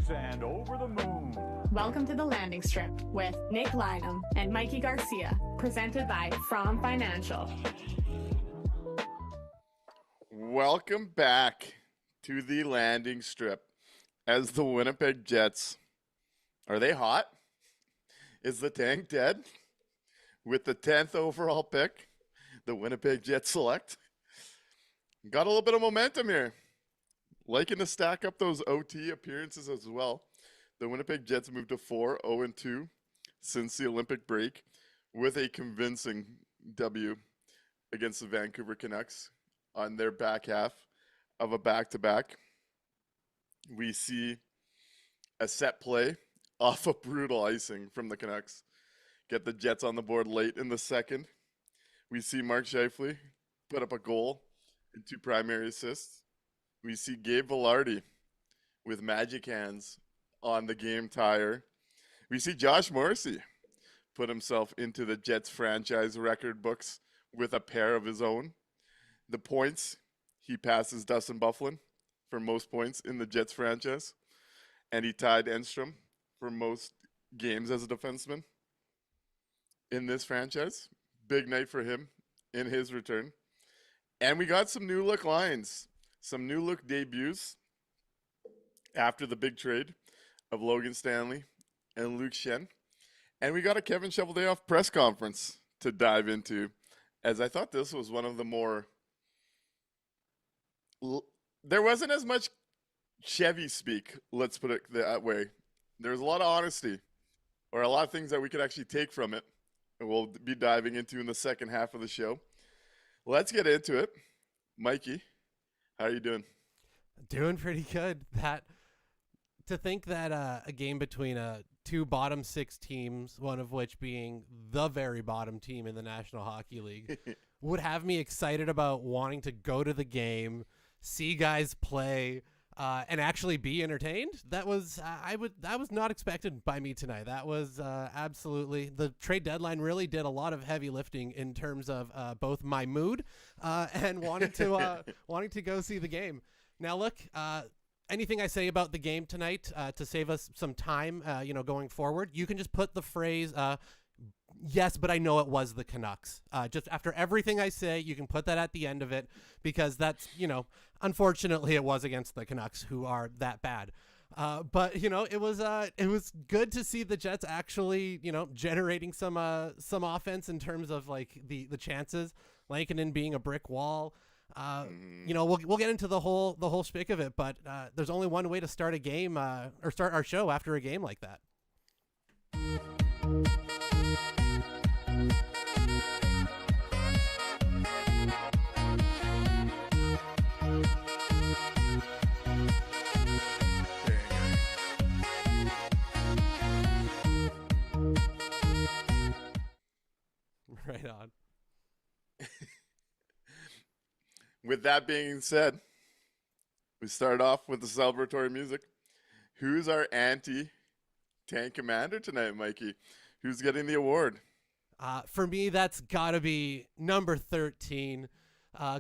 Stars and Over the Moon. Welcome to the Landing Strip with Nick Lynham and Mikey Garcia, presented by From Financial. Welcome back to the Landing Strip. As the Winnipeg Jets, are they hot? Is the tank dead? With the 10th overall pick, the Winnipeg Jets select. Got a little bit of momentum here. Liking to stack up those OT appearances as well. The Winnipeg Jets moved to 4-0-2 since the Olympic break with a convincing W against the Vancouver Canucks on their back half of a back-to-back. We see a set play off a brutal icing from the Canucks. Get the Jets on the board late in the second. We see Mark Scheifele put up a goal and 2 primary assists. We see Gabe Vilardi with magic hands on the game tire. We see Josh Morrissey put himself into the Jets franchise record books with a pair of his own. The points, he passes Dustin Byfuglien for most points in the Jets franchise. And he tied Enstrom for most games as a defenseman in this franchise. Big night for him in his return. And we got some new look lines, some new look debuts after the big trade of Logan Stanley and Luke Schenn. And we got a Kevin Cheveldayoff press conference to dive into, as I thought this was one of the more... There wasn't as much Chevy speak, let's put it that way. There was a lot of honesty, or a lot of things that we could actually take from it, and we'll be diving into in the second half of the show. Let's get into it. Mikey, how are you doing? Doing pretty good. To think that a game between two bottom 6 teams, one of which being the very bottom team in the National Hockey League, would have me excited about wanting to go to the game, see guys play, and actually be entertained. That was not expected by me tonight. That was absolutely, the trade deadline really did a lot of heavy lifting in terms of both my mood and wanting to go see the game. Now look, anything I say about the game tonight to save us some time, going forward, you can just put the phrase, yes, but I know it was the Canucks. Just after everything I say, you can put that at the end of it, because that's, unfortunately it was against the Canucks, who are that bad. But it was good to see the Jets actually, generating some offense in terms of like the chances, Lankinen being a brick wall. We'll get into the whole spick of it, but there's only one way to start a game or start our show after a game like that. Right on. With that being said, we start off with the celebratory music. Who's our anti-tank commander tonight, Mikey? Who's getting the award? For me, that's got to be number 13.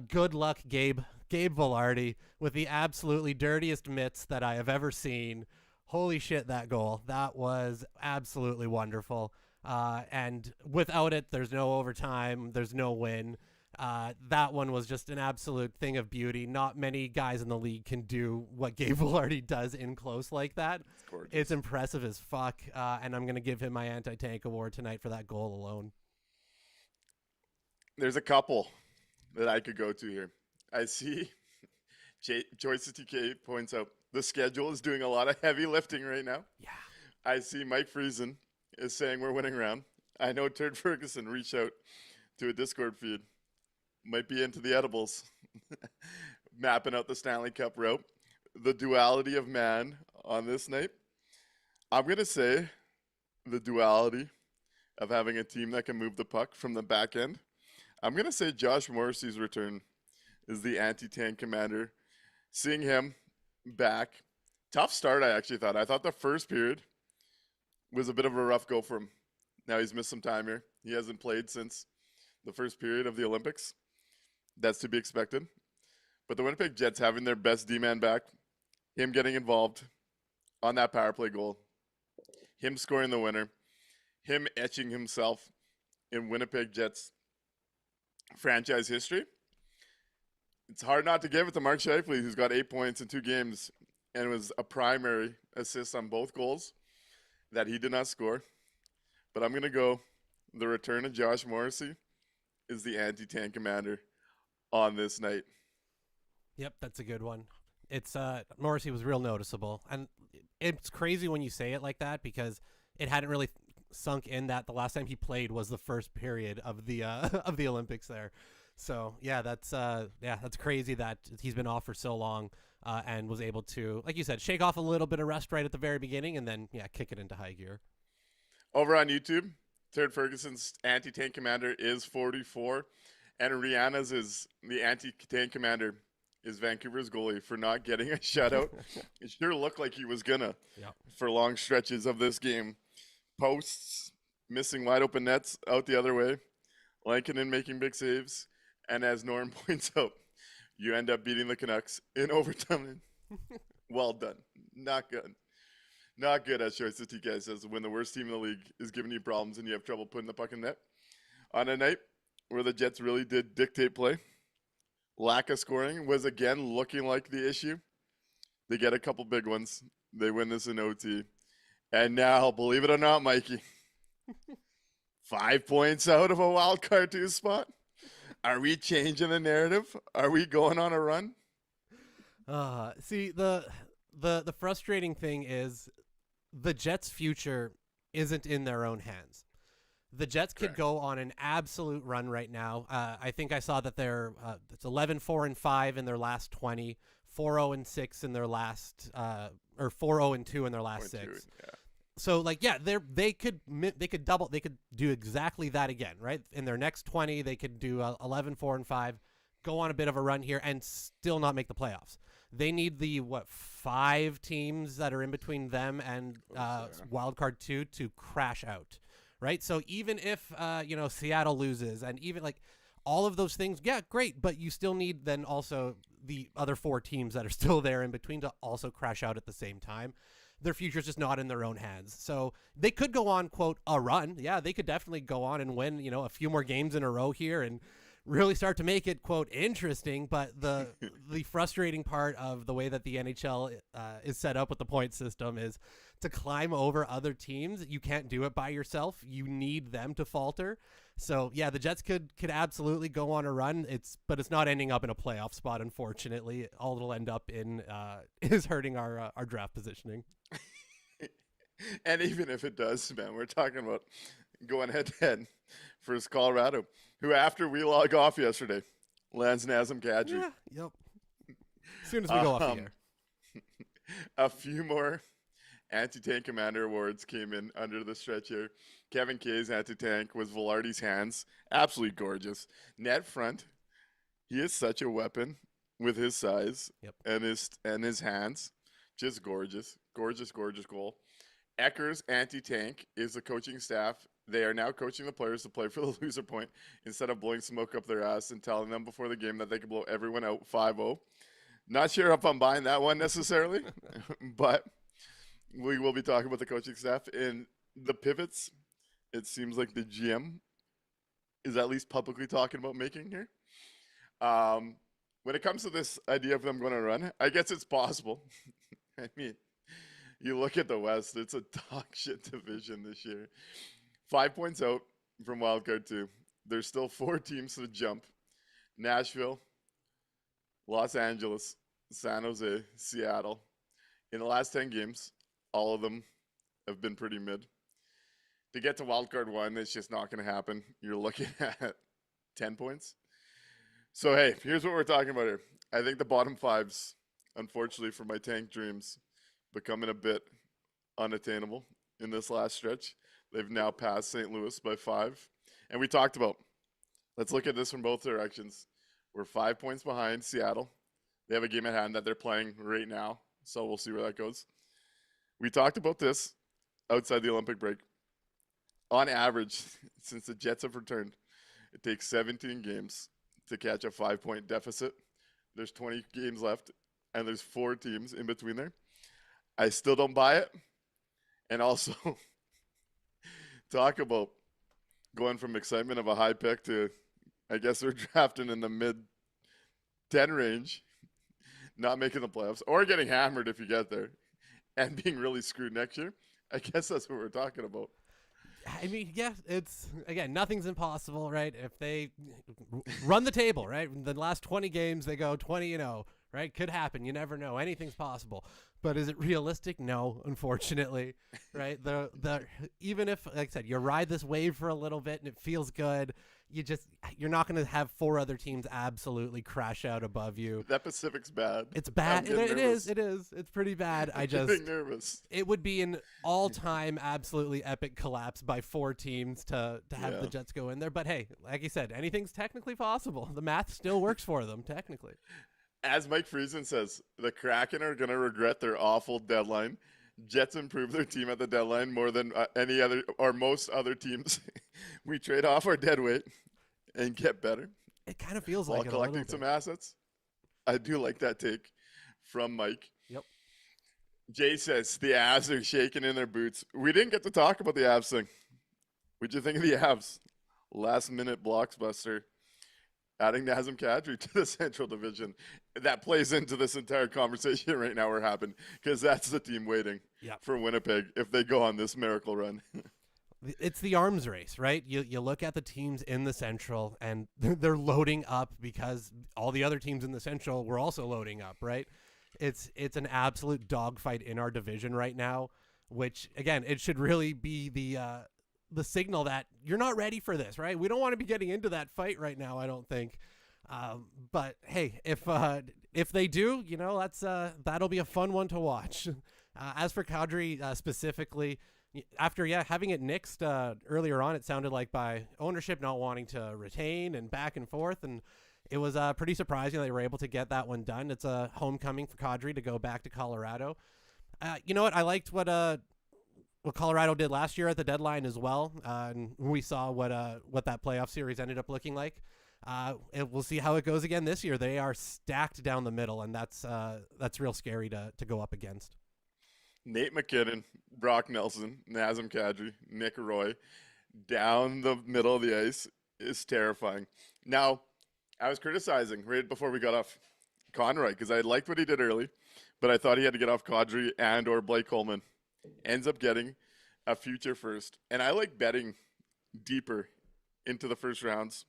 Good luck, Gabe Vilardi, with the absolutely dirtiest mitts that I have ever seen. Holy shit, that goal. That was absolutely wonderful. And without it, there's no overtime. There's no win. That one was just an absolute thing of beauty. Not many guys in the league can do what Gabe Vilardi does in close like that. It's impressive as fuck. And I'm going to give him my anti-tank award tonight for that goal alone. There's a couple that I could go to here. I see Joyce TK points out the schedule is doing a lot of heavy lifting right now. Yeah. I see Mike Friesen is saying we're winning round. I know Turd Ferguson reached out to a Discord feed. Might be into the edibles. Mapping out the Stanley Cup route. The duality of man on this night. I'm going to say the duality of having a team that can move the puck from the back end. I'm going to say Josh Morrissey's return is the anti-tank commander. Seeing him back. Tough start, I actually thought. I thought the first period was a bit of a rough go for him. Now he's missed some time here. He hasn't played since the first period of the Olympics. That's to be expected. But the Winnipeg Jets having their best D-man back, him getting involved on that power play goal, him scoring the winner, him etching himself in Winnipeg Jets franchise history. It's hard not to give it to Mark Scheifele, who's got 8 points in 2 games and was a primary assist on both goals that he did not score. But I'm going to go the return of Josh Morrissey is the anti-tank commander on this night. Yep, that's a good one. It's Morrissey was real noticeable, and it's crazy when you say it like that because it hadn't really sunk in that the last time he played was the first period of the of the Olympics there. So that's crazy that he's been off for so long and was able to, like you said, shake off a little bit of rest right at the very beginning and then kick it into high gear. Over on YouTube, Terry Ferguson's anti-tank commander is 44, and Rihanna's is the anti-tank commander is Vancouver's goalie for not getting a shutout. It sure looked like he was gonna for long stretches of this game. Posts, missing wide open nets out the other way, Lankinen making big saves, and as Norm points out, you end up beating the Canucks in overtime. Well done. Not good. Not good, as Choice of TK says, when the worst team in the league is giving you problems and you have trouble putting the puck in net. On a night where the Jets really did dictate play, lack of scoring was again looking like the issue. They get a couple big ones. They win this in OT. And now, believe it or not, Mikey, 5 points out of a wild card 2 spot. Are we changing the narrative? Are we going on a run? See, the frustrating thing is the Jets' future isn't in their own hands. The Jets could go on an absolute run right now. I think I saw that they're it's 11-4-5 in their last 20, 4-0-6 in their last or 4-0-2 in their last 6. So they could double, they could do exactly that again, right? In their next 20, they could do 11-4-5, go on a bit of a run here and still not make the playoffs. They need the 5 teams that are in between them and wild card 2 to crash out, right? So even if Seattle loses and even all of those things, great, but you still need then also the other 4 teams that are still there in between to also crash out at the same time. Their future's just not in their own hands. So they could go on, quote, a run. Yeah, they could definitely go on and win, a few more games in a row here and really start to make it, quote, interesting. But the frustrating part of the way that the NHL is set up with the point system is to climb over other teams. You can't do it by yourself. You need them to falter. So, the Jets could absolutely go on a run. But it's not ending up in a playoff spot, unfortunately. All it'll end up in is hurting our draft positioning. And even if it does, man, we're talking about going head-to-head versus Colorado, who after we log off yesterday, lands Nazem Kadri. Yeah, yep. As soon as we go off the air. A few more anti-tank commander awards came in under the stretch here. Kevin Kay's anti-tank was Velarde's hands. Absolutely gorgeous. Net front. He is such a weapon with his size and his hands. Just gorgeous. Gorgeous, gorgeous goal. Ecker's anti-tank is the coaching staff. They are now coaching the players to play for the loser point instead of blowing smoke up their ass and telling them before the game that they can blow everyone out 5-0. Not sure if I'm buying that one necessarily, but we will be talking about the coaching staff. In the pivots, it seems like the GM is at least publicly talking about making here. When it comes to this idea of them going to run, I guess it's possible. I mean, you look at the West, it's a dog shit division this year. 5 points out from wildcard 2. There's still 4 teams to jump. Nashville, Los Angeles, San Jose, Seattle. In the last 10 games, all of them have been pretty mid. To get to wildcard 1, it's just not going to happen. You're looking at 10 points. So, hey, here's what we're talking about here. I think the bottom 5s, unfortunately for my tank dreams, becoming a bit unattainable in this last stretch. They've now passed St. Louis by 5. And we talked about, let's look at this from both directions. We're 5 points behind Seattle. They have a game at hand that they're playing right now, so we'll see where that goes. We talked about this outside the Olympic break. On average, since the Jets have returned, it takes 17 games to catch a 5-point deficit. There's 20 games left, and there's 4 teams in between there. I still don't buy it. And also, talk about going from excitement of a high pick to, I guess they're drafting in the mid 10 range, not making the playoffs, or getting hammered if you get there, and being really screwed next year. I guess that's what we're talking about. I mean, yeah, it's, again, nothing's impossible, right? If they run the table, right? The last 20 games, they go 20-0, right? Could happen. You never know. Anything's possible. But is it realistic? No, unfortunately, right? Even if, like I said, you ride this wave for a little bit and it feels good, you're not going to have 4 other teams absolutely crash out above you. That Pacific's bad. It's bad. It is. It's pretty bad. I'm getting nervous. It would be an all-time absolutely epic collapse by 4 teams to have the Jets go in there. But hey, like you said, anything's technically possible. The math still works for them, technically. As Mike Friesen says, the Kraken are going to regret their awful deadline. Jets improve their team at the deadline more than any other or most other teams. We trade off our dead weight and get better. It kind of feels like while collecting some assets. I do like that take from Mike. Yep. Jay says the Avs are shaking in their boots. We didn't get to talk about the Avs thing. What'd you think of the Avs? Last minute blockbuster. Adding Nazem Kadri to the Central Division. That plays into this entire conversation right now we're having, because that's the team waiting for Winnipeg if they go on this miracle run. It's the arms race, right? You look at the teams in the Central, and they're loading up because all the other teams in the Central were also loading up, right? It's an absolute dogfight in our division right now, which, again, it should really be the signal that you're not ready for this, right? We don't want to be getting into that fight right now, I don't think. But hey, if they do, that'll be a fun one to watch. As for Kadri specifically, after having it nixed earlier on, it sounded like by ownership not wanting to retain and back and forth, and it was pretty surprising they were able to get that one done. It's a homecoming for Kadri to go back to Colorado. You know what? I liked what Colorado did last year at the deadline as well, and we saw what that playoff series ended up looking like. We'll see how it goes again this year. They are stacked down the middle, and that's real scary to go up against. Nate McKinnon, Brock Nelson, Nazem Kadri, Nick Roy, down the middle of the ice is terrifying. Now, I was criticizing right before we got off Conroy because I liked what he did early, but I thought he had to get off Kadri and or Blake Coleman. Ends up getting a future first. And I like betting deeper into the first rounds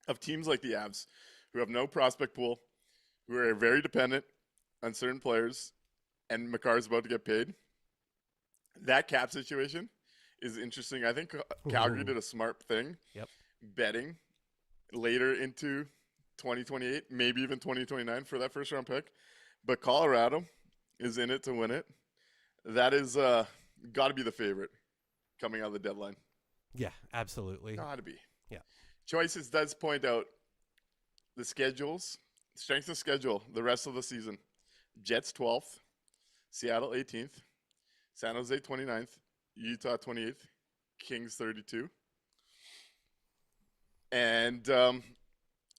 of teams like the Avs, who have no prospect pool, who are very dependent on certain players, and Makar's about to get paid. That cap situation is interesting. I think Calgary did a smart thing. Yep. Betting later into 2028, maybe even 2029 for that first round pick. But Colorado is in it to win it. That is got to be the favorite coming out of the deadline. Yeah, absolutely. Got to be. Yeah. Choices does point out the schedules, strength of schedule, the rest of the season. Jets 12th, Seattle 18th, San Jose 29th, Utah 28th, Kings 32. And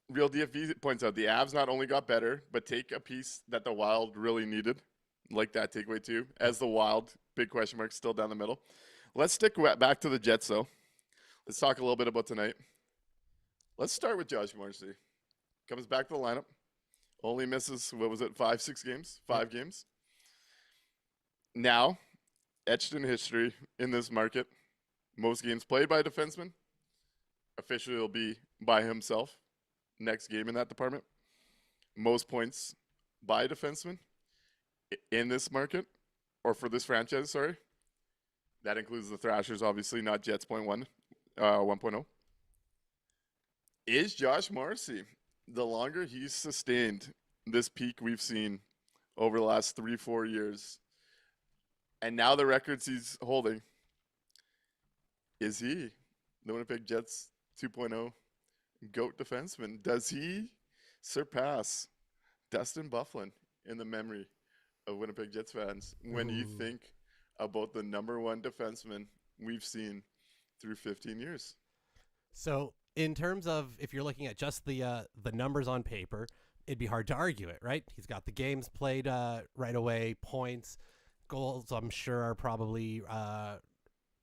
Real DFV points out the Avs not only got better, but take a piece that the Wild really needed. Like that takeaway too, as the Wild, big question mark, still down the middle. Let's stick back to the Jets, though. Let's talk a little bit about tonight. Let's start with Josh Morrissey. Comes back to the lineup. Only misses, 5 games? 5 games. Now, etched in history in this market, most games played by a defenseman. Officially will be by himself next game in that department. Most points by a defenseman in this market, or for this franchise, sorry. That includes the Thrashers, obviously, not Jets 1.0. Is Josh Morrissey, the longer he's sustained this peak we've seen over the last 3-4 years, and now the records he's holding, is he the Winnipeg Jets 2.0 GOAT defenseman? Does he surpass Dustin Byfuglien in the memory of Winnipeg Jets fans when you think about the number one defenseman we've seen through 15 years? So in terms of, if you're looking at just the numbers on paper, it'd be hard to argue it, right? He's got the games played right away, points, goals. I'm sure are probably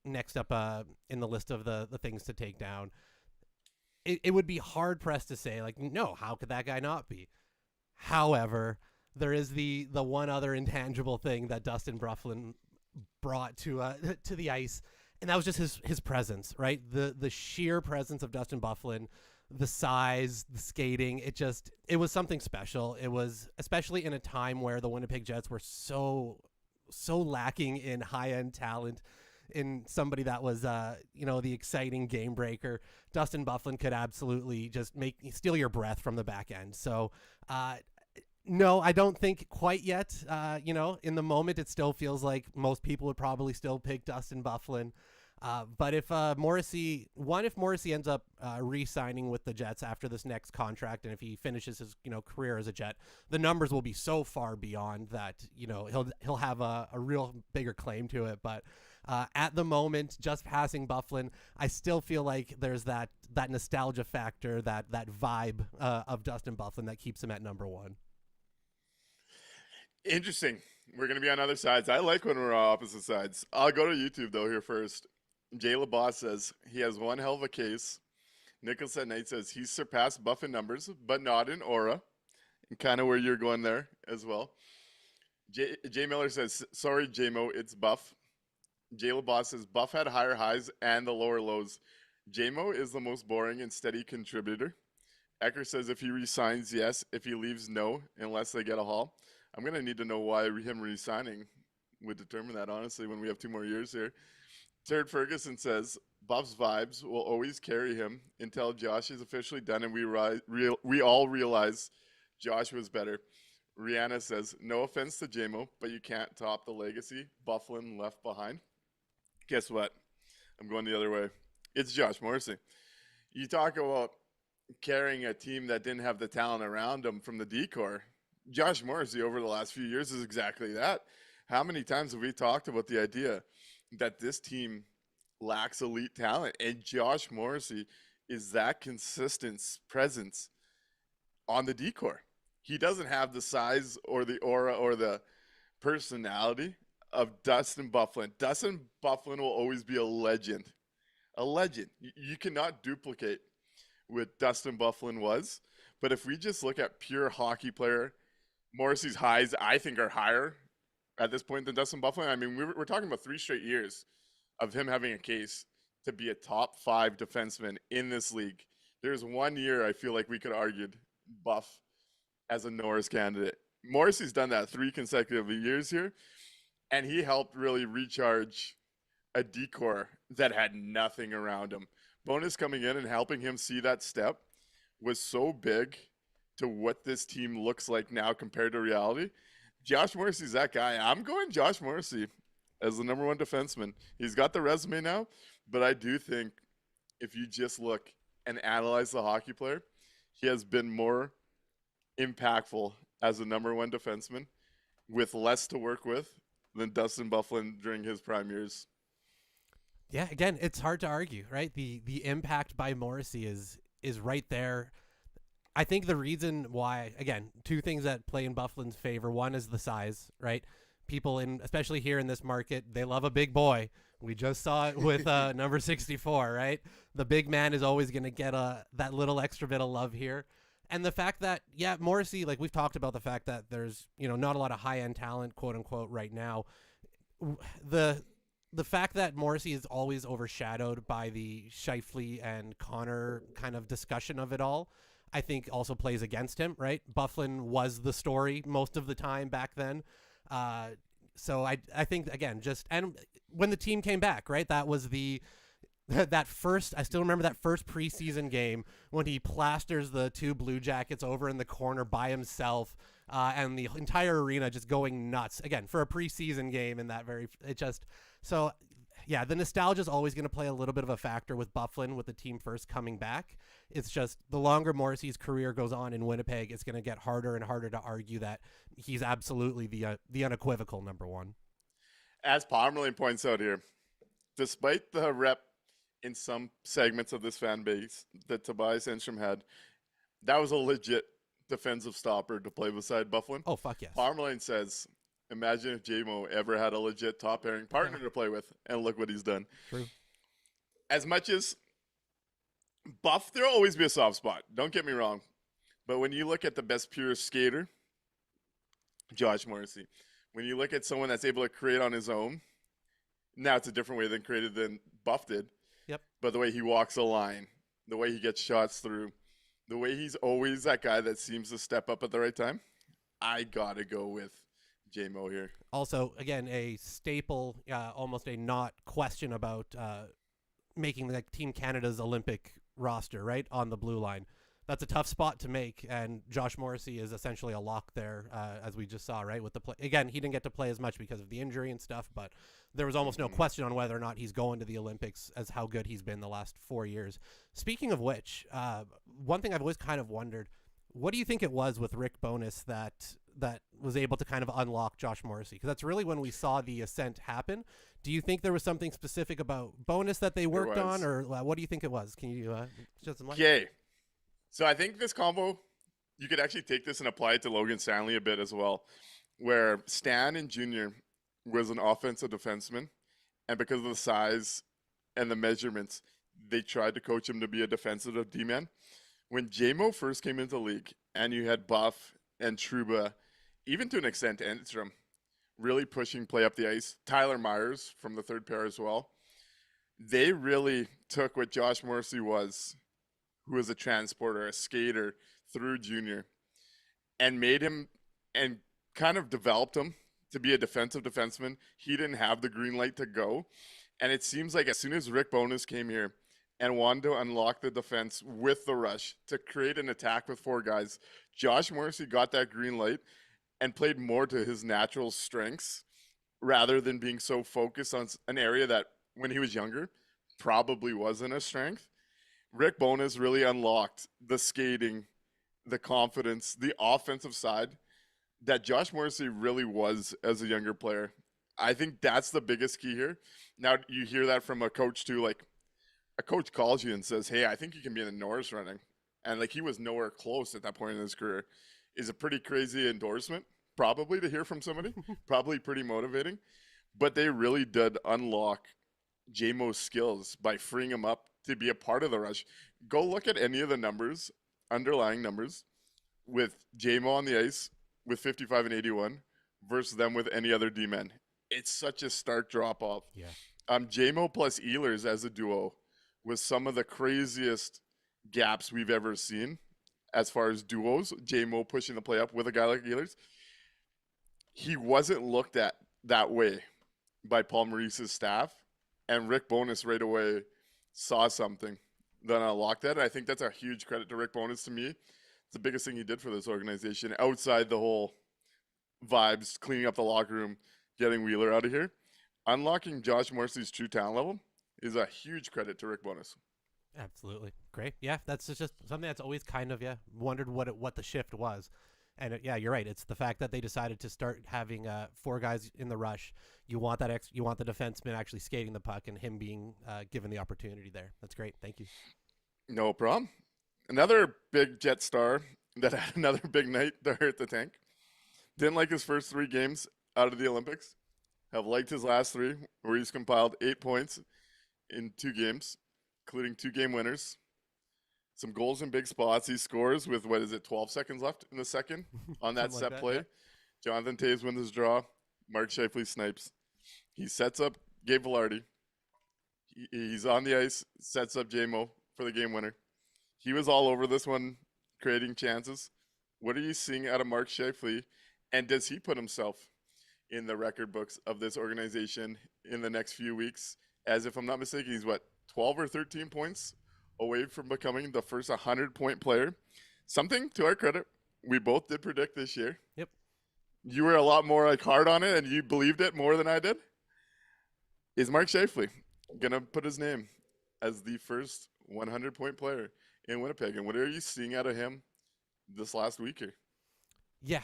next up in the list of the things to take down. It would be hard pressed to say like, no, how could that guy not be? However, there is the one other intangible thing that Dustin Byfuglien brought to the ice, and that was just his presence, right? The sheer presence of Dustin Byfuglien, the size, the skating, it was something special. It was especially in a time where the Winnipeg Jets were so lacking in high-end talent, in somebody that was the exciting game breaker. Dustin Byfuglien could absolutely just steal your breath from the back end. So no, I don't think quite yet. In the moment, it still feels like most people would probably still pick Dustin Byfuglien. But if Morrissey ends up re-signing with the Jets after this next contract, and if he finishes his career as a Jet, the numbers will be so far beyond that. He'll have a real bigger claim to it. But at the moment, just passing Byfuglien, I still feel like there's that nostalgia factor, that vibe of Dustin Byfuglien that keeps him at number one. Interesting. We're going to be on other sides. I like when we're on opposite sides. I'll go to YouTube, though, here first. Jay LaBoss says he has one hell of a case. Nicholas at Night says he's surpassed Buff in numbers, but not in aura. And kind of where you're going there as well. Jay Miller says, sorry, J-Mo, it's Buff. Jay LaBoss says Buff had higher highs and the lower lows. J-Mo is the most boring and steady contributor. Ecker says if he resigns, yes. If he leaves, no, unless they get a haul. I'm going to need to know why him resigning would determine that, honestly, when we have 2 more years here. Turd Ferguson says, Buff's vibes will always carry him until Josh is officially done and we all realize Josh was better. Rihanna says, no offense to JMO, but you can't top the legacy Byfuglien left behind. Guess what? I'm going the other way. It's Josh Morrissey. You talk about carrying a team that didn't have the talent around him from the decor. Josh Morrissey over the last few years is exactly that. How many times have we talked about the idea that this team lacks elite talent, and Josh Morrissey is that consistent presence on the decor? He doesn't have the size or the aura or the personality of Dustin Byfuglien. Dustin Byfuglien will always be a legend. A legend. You cannot duplicate what Dustin Byfuglien was. But if we just look at pure hockey player, Morrissey's highs, I think, are higher at this point than Dustin Byfuglien. I mean, we're talking about 3 straight years of him having a case to be a top 5 defenseman in this league. There's 1 year I feel like we could have argued Buff as a Norris candidate. Morrissey's done that 3 consecutive years here, and he helped really recharge a decor that had nothing around him. Bowness coming in and helping him see that step was so big to what this team looks like now compared to reality. Josh Morrissey's that guy. I'm going Josh Morrissey as the number 1 defenseman. He's got the resume now, but I do think if you just look and analyze the hockey player, he has been more impactful as a number 1 defenseman with less to work with than Dustin Byfuglien during his prime years. Yeah, again, it's hard to argue, right? The impact by Morrissey is right there. I think the reason why, again, 2 things that play in Byfuglien's favor. One is the size, right? People especially here in this market, they love a big boy. We just saw it with number 64, right? The big man is always going to get that little extra bit of love here. And the fact that, yeah, Morrissey, like we've talked about the fact that there's, not a lot of high-end talent, quote unquote, right now. The fact that Morrissey is always overshadowed by the Scheifele and Connor kind of discussion of it all, I think also plays against him, right? Byfuglien was the story most of the time back then. So I think, again, and when the team came back, right, that was that first, I still remember that first preseason game when he plasters the 2 Blue Jackets over in the corner by himself, and the entire arena just going nuts, again, for a preseason game so yeah, the nostalgia is always going to play a little bit of a factor with Byfuglien with the team first coming back. It's just the longer Morrissey's career goes on in Winnipeg, it's going to get harder and harder to argue that he's absolutely the unequivocal number 1. As Pomerlin points out here, despite the rep in some segments of this fan base that Tobias Enstrom had, that was a legit defensive stopper to play beside Bufflin. Oh, fuck yes. Parmaline says, imagine if J-Mo ever had a legit top pairing partner to play with, and look what he's done. True. As much as Buff, there'll always be a soft spot. Don't get me wrong. But when you look at the best pure skater, Josh Morrissey. When you look at someone that's able to create on his own, now it's a different way than Buff did. Yep. But the way he walks a line, the way he gets shots through, the way he's always that guy that seems to step up at the right time, I got to go with J-Mo here. Also, again, a staple, almost a not question about making like Team Canada's Olympic roster, right, on the blue line. That's a tough spot to make, and Josh Morrissey is essentially a lock there, as we just saw, right? With the play again, he didn't get to play as much because of the injury and stuff, but there was almost no question on whether or not he's going to the Olympics, as how good he's been the last 4 years. Speaking of which, one thing I've always kind of wondered, what do you think it was with Rick Bowness that was able to kind of unlock Josh Morrissey? Because that's really when we saw the ascent happen. Do you think there was something specific about Bowness that they worked on, or what do you think it was? Can you shed some light? Okay. So I think this combo, you could actually take this and apply it to Logan Stanley a bit as well, where Stan and Junior was an offensive defenseman, and because of the size and the measurements, they tried to coach him to be a defensive D-man. When J-Mo first came into the league, and you had Buff and Trouba, even to an extent Enstrom, really pushing play up the ice, Tyler Myers from the third pair as well, they really took what Josh Morrissey was, who was a transporter, a skater through Junior, and made him and kind of developed him to be a defensive defenseman. He didn't have the green light to go. And it seems like as soon as Rick Bowness came here and wanted to unlock the defense with the rush to create an attack with 4 guys, Josh Morrissey got that green light and played more to his natural strengths rather than being so focused on an area that when he was younger probably wasn't a strength. Rick Bowness really unlocked the skating, the confidence, the offensive side that Josh Morrissey really was as a younger player. I think that's the biggest key here. Now, you hear that from a coach too, like a coach calls you and says, hey, I think you can be in the Norris running. And like he was nowhere close at that point in his career. Is a pretty crazy endorsement, probably, to hear from somebody. Probably pretty motivating. But they really did unlock J-Mo's skills by freeing him up to be a part of the rush. Go look at any of the numbers, underlying numbers, with J-Mo on the ice with 55 and 81 versus them with any other D-men. It's such a stark drop-off. Yeah. J-Mo plus Ehlers as a duo was some of the craziest gaps we've ever seen as far as duos. J-Mo pushing the play up with a guy like Ehlers. He wasn't looked at that way by Paul Maurice's staff, and Rick Bowness right away saw something that unlocked that. And I think that's a huge credit to Rick Bowness to me. It's the biggest thing he did for this organization outside the whole vibes, cleaning up the locker room, getting Wheeler out of here. Unlocking Josh Morrissey's true talent level is a huge credit to Rick Bowness. Absolutely. Great. Yeah, that's just something that's always kind of, wondered what the shift was. And yeah, you're right. It's the fact that they decided to start having 4 guys in the rush. You want that you want the defenseman actually skating the puck and him being given the opportunity there. That's great. Thank you. No problem. Another big Jet star that had another big night to hurt the tank. Didn't like his first 3 games out of the Olympics. Have liked his last 3, where he's compiled 8 points in 2 games, including 2 game winners. Some goals in big spots. He scores with, 12 seconds left in the second on that set play. Yeah. Jonathan Toews wins his draw. Mark Scheifele snipes. He sets up Gabe Vilardi. He's on the ice, sets up J-Mo for the game winner. He was all over this one, creating chances. What are you seeing out of Mark Scheifele? And does he put himself in the record books of this organization in the next few weeks? As if I'm not mistaken, he's 12 or 13 points away from becoming the first 100-point player. Something, to our credit, we both did predict this year. Yep. You were a lot more hard on it, and you believed it more than I did. Is Mark Scheifele going to put his name as the first 100-point player in Winnipeg? And what are you seeing out of him this last week here? Yeah,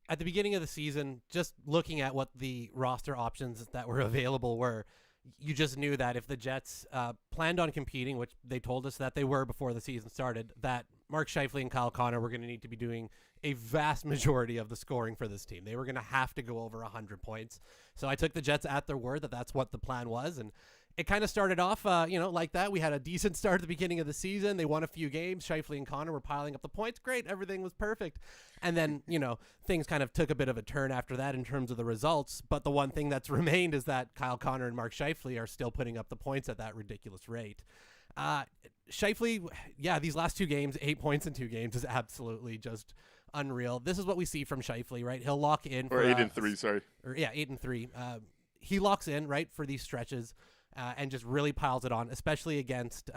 at the beginning of the season, just looking at what the roster options that were available were, you just knew that if the Jets planned on competing, which they told us that they were before the season started, that Mark Scheifele and Kyle Connor were going to need to be doing a vast majority of the scoring for this team. They were going to have to go over 100 points. So I took the Jets at their word that that's what the plan was. And it kind of started off, like that. We had a decent start at the beginning of the season. They won a few games. Scheifele and Connor were piling up the points. Great. Everything was perfect. And then, things kind of took a bit of a turn after that in terms of the results. But the one thing that's remained is that Kyle Connor and Mark Scheifele are still putting up the points at that ridiculous rate. Scheifele, these last 2 games, 8 points in 2 games is absolutely just unreal. This is what we see from Scheifele, right? He'll lock in. Or 8 and 3, sorry. 8 and 3. He locks in, right, for these stretches. And just really piles it on, especially against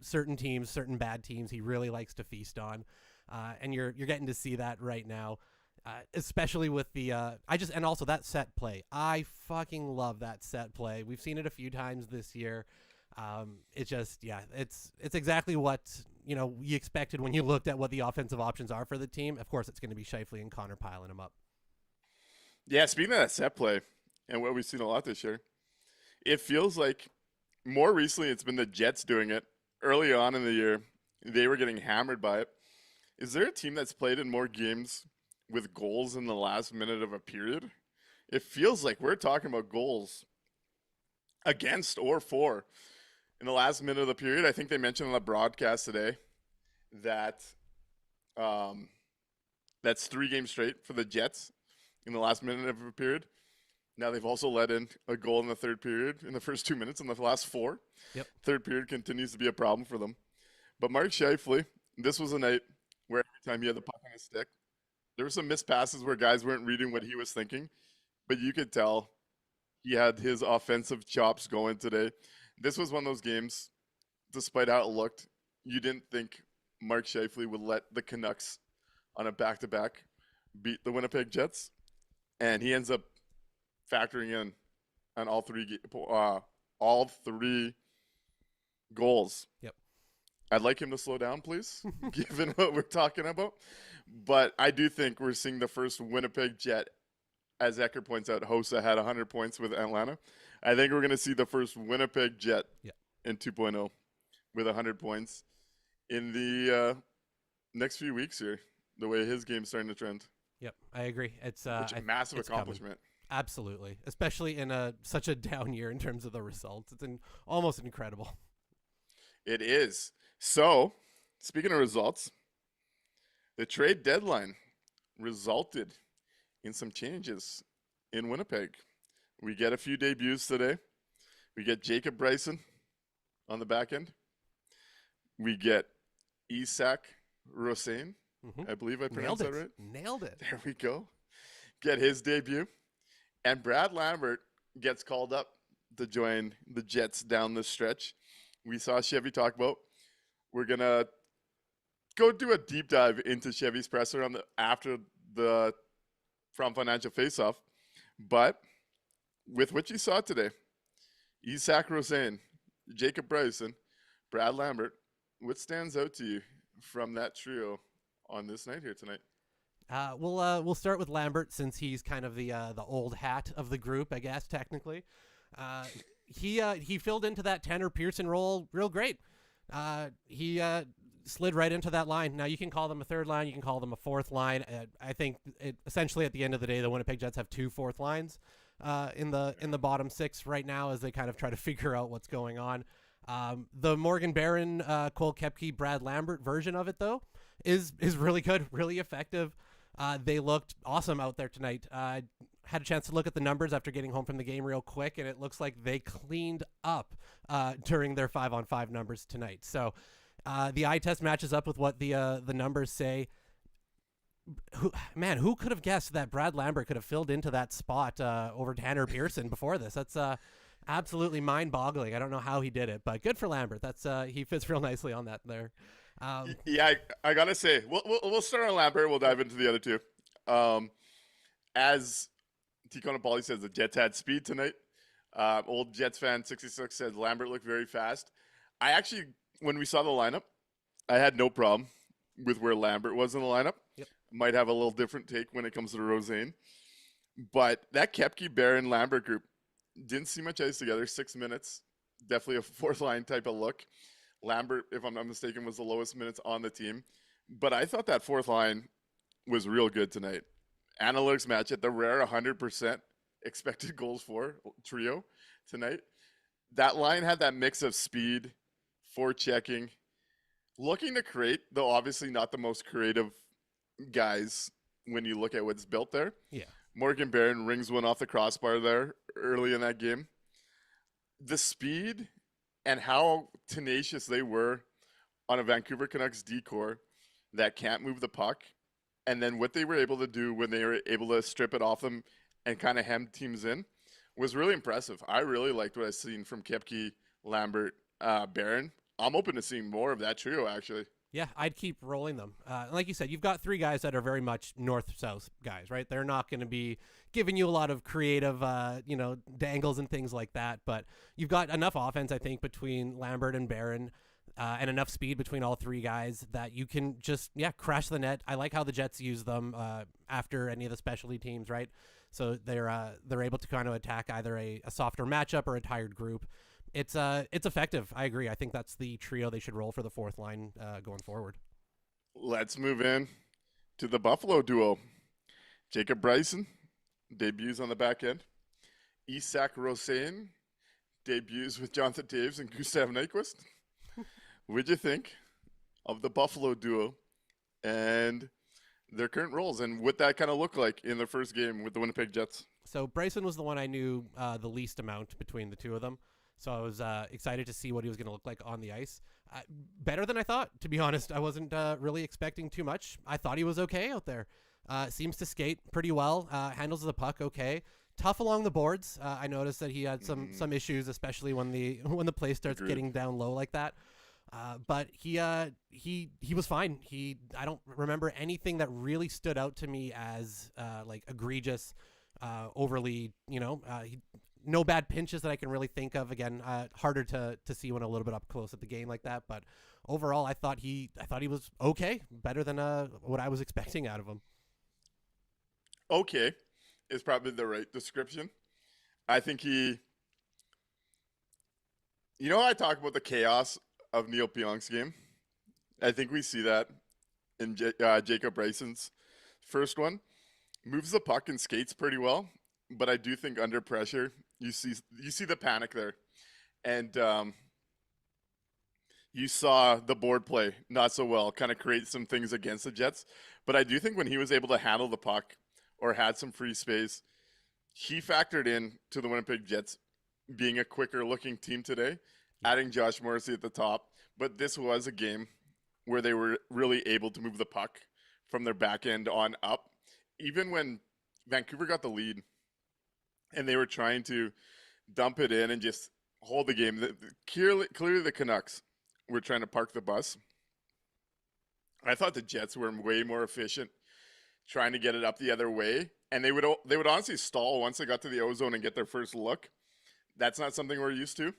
certain teams, certain bad teams he really likes to feast on. And you're getting to see that right now, especially with the and also that set play. I fucking love that set play. We've seen it a few times this year. It's exactly what you expected when you looked at what the offensive options are for the team. Of course, it's going to be Scheifele and Connor piling them up. Yeah, speaking of that set play and what we've seen a lot this year, it feels like more recently it's been the Jets doing it. Early on in the year, they were getting hammered by it. Is there a team that's played in more games with goals in the last minute of a period? It feels like we're talking about goals against or for in the last minute of the period. I think they mentioned on the broadcast today that that's 3 games straight for the Jets in the last minute of a period. Now they've also let in a goal in the third period in the first 2 minutes in the last 4. Yep. Third period continues to be a problem for them. But Mark Scheifele, this was a night where every time he had the puck on his stick, there were some missed passes where guys weren't reading what he was thinking. But you could tell he had his offensive chops going today. This was one of those games, despite how it looked, you didn't think Mark Scheifele would let the Canucks on a back-to-back beat the Winnipeg Jets. And he ends up factoring in on all 3 goals. Yep. I'd like him to slow down, please, given what we're talking about. But I do think we're seeing the first Winnipeg Jet, as Ecker points out, Hossa had 100 points with Atlanta. I think we're going to see the first Winnipeg Jet in 2.0 with 100 points in the next few weeks here, the way his game's starting to trend. Yep, I agree. It's a massive accomplishment. Coming. Absolutely, especially in such a down year in terms of the results. It's almost incredible. It is. So, speaking of results, the trade deadline resulted in some changes in Winnipeg. We get a few debuts today. We get Jacob Bryson on the back end. We get Isak Rosén. I believe I pronounced that right. Nailed it. There we go. Get his debut. And Brad Lambert gets called up to join the Jets down the stretch. We saw Chevy talk about. We're going to go do a deep dive into Chevy's presser after the From Financial Faceoff. But with what you saw today, Isak Rosén, Jacob Bryson, Brad Lambert, what stands out to you from that trio on this night here tonight? We'll start with Lambert since he's kind of the old hat of the group, I guess technically. He filled into that Tanner Pearson role real great. He slid right into that line. Now you can call them a third line, you can call them a fourth line. I think essentially at the end of the day, the Winnipeg Jets have 2 fourth lines in the bottom 6 right now as they kind of try to figure out what's going on. The Morgan Barron, Cole Koepke, Brad Lambert version of it though is really good, really effective. They looked awesome out there tonight. Had a chance to look at the numbers after getting home from the game real quick, and it looks like they cleaned up during their 5-on-5 numbers tonight. So the eye test matches up with what the numbers say. Who could have guessed that Brad Lambert could have filled into that spot over Tanner Pearson before this? That's absolutely mind-boggling. I don't know how he did it, but good for Lambert. That's he fits real nicely on that there. Yeah, I gotta say, we'll start on Lambert. We'll dive into the other 2. As Tikona Pauly says, the Jets had speed tonight. Old Jets fan 66 said Lambert looked very fast. I actually, when we saw the lineup, I had no problem with where Lambert was in the lineup. Yep. Might have a little different take when it comes to Rosén. But that Koepke, Barron, Lambert group didn't see much ice together. 6 minutes. Definitely a fourth line type of look. Lambert, if I'm not mistaken, was the lowest minutes on the team. But I thought that fourth line was real good tonight. Analytics match at the rare 100% expected goals for trio tonight. That line had that mix of speed, forechecking, looking to create, though obviously not the most creative guys when you look at what's built there. Yeah. Morgan Barron rings one off the crossbar there early in that game. The speed and how tenacious they were on a Vancouver Canucks D-core that can't move the puck, and then what they were able to do when they were able to strip it off them and kind of hem teams in was really impressive. I really liked what I've seen from Koepke, Lambert, Barron. I'm open to seeing more of that trio, actually. Yeah, I'd keep rolling them. Like you said, you've got three guys that are very much north-south guys, right? They're not going to be giving you a lot of creative, dangles and things like that. But you've got enough offense, I think, between Lambert and Barron, and enough speed between all three guys that you can just, crash the net. I like how the Jets use them after any of the specialty teams, right? So they're able to kind of attack either a softer matchup or a tired group. It's effective. I agree. I think that's the trio they should roll for the fourth line going forward. Let's move in to the Buffalo duo. Jacob Bryson debuts on the back end. Isak Rosén debuts with Jonathan Toews and Gustav Nyquist. What'd you think of the Buffalo duo and their current roles and what that kind of looked like in their first game with the Winnipeg Jets? So Bryson was the one I knew the least amount between the two of them. So I was excited to see what he was going to look like on the ice. Better than I thought, to be honest. I wasn't really expecting too much. I thought he was okay out there. Seems to skate pretty well. Handles the puck okay. Tough along the boards. I noticed that he had some issues, especially when the play starts getting down low like that. But he was fine. I don't remember anything that really stood out to me as like egregious, overly, no bad pinches that I can really think of. Again, harder to see when a little bit up close at the game like that. But overall, I thought he was okay, better than what I was expecting out of him. Okay is probably the right description. I think I talk about the chaos of Neil Pionk's game. I think we see that in Jacob Bryson's first one. Moves the puck and skates pretty well, but I do think under pressure, you see the panic there. And you saw the board play not so well, kind of create some things against the Jets. But I do think when he was able to handle the puck or had some free space, he factored in to the Winnipeg Jets being a quicker looking team today, adding Josh Morrissey at the top. But this was a game where they were really able to move the puck from their back end on up. Even when Vancouver got the lead and they were trying to dump it in and just hold the game, clearly the Canucks were trying to park the bus. I thought the Jets were way more efficient trying to get it up the other way. And they would honestly stall once they got to the O-zone and get their first look. That's not something we're used to.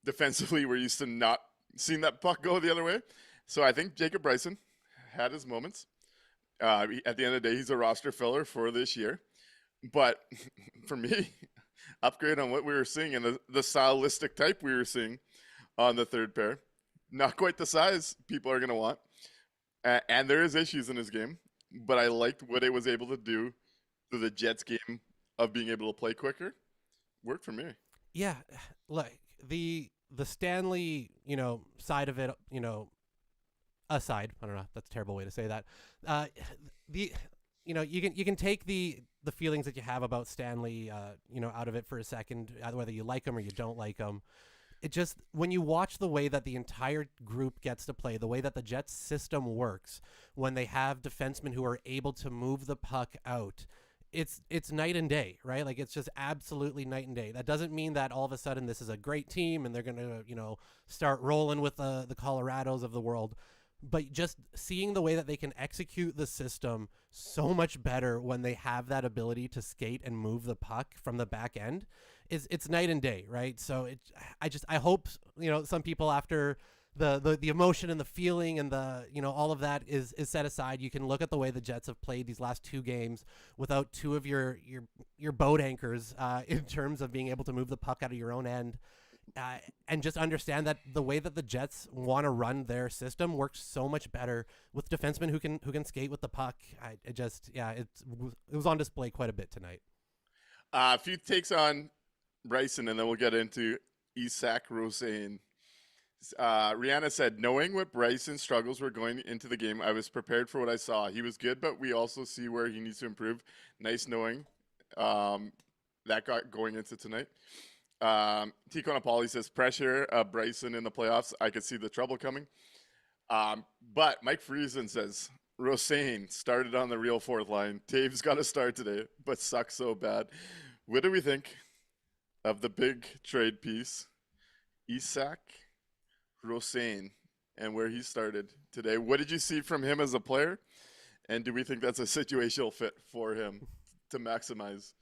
Defensively, we're used to not seeing that puck go the other way. So I think Jacob Bryson had his moments. At the end of the day, he's a roster filler for this year. But for me, upgrade on what we were seeing and the stylistic type we were seeing on the third pair. Not quite the size people are going to want. And there is issues in his game. But I liked what it was able to do through the Jets game of being able to play quicker. Worked for me. Yeah, like the Stanley, side of it, aside. I don't know. That's a terrible way to say that. You can take the feelings that you have about Stanley, out of it for a second, whether you like him or you don't like him. It just, when you watch the way that the entire group gets to play, the way that the Jets system works, when they have defensemen who are able to move the puck out, it's night and day, right? Like, it's just absolutely night and day. That doesn't mean that all of a sudden this is a great team and they're going to, start rolling with the Colorados of the world. But just seeing the way that they can execute the system so much better when they have that ability to skate and move the puck from the back end, it's night and day, right? So I hope, some people, after the emotion and the feeling and the, all of that is set aside, you can look at the way the Jets have played these last two games without two of your boat anchors in terms of being able to move the puck out of your own end. and just understand that the way that the Jets want to run their system works so much better with defensemen who can skate with the puck. It was on display quite a bit tonight. A few takes on Bryson, and then we'll get into Isak Rosén. Rihanna said, knowing what Bryson's struggles were going into the game, I was prepared for what I saw. He was good, but we also see where he needs to improve. Nice knowing that got going into tonight. Tico Napoli says, pressure Bryson in the playoffs. I could see the trouble coming. But Mike Friesen says, Rosén started on the real fourth line. Taves got a start today, but sucks so bad. What do we think of the big trade piece, Isak Rosén, and where he started today? What did you see from him as a player? And do we think that's a situational fit for him to maximize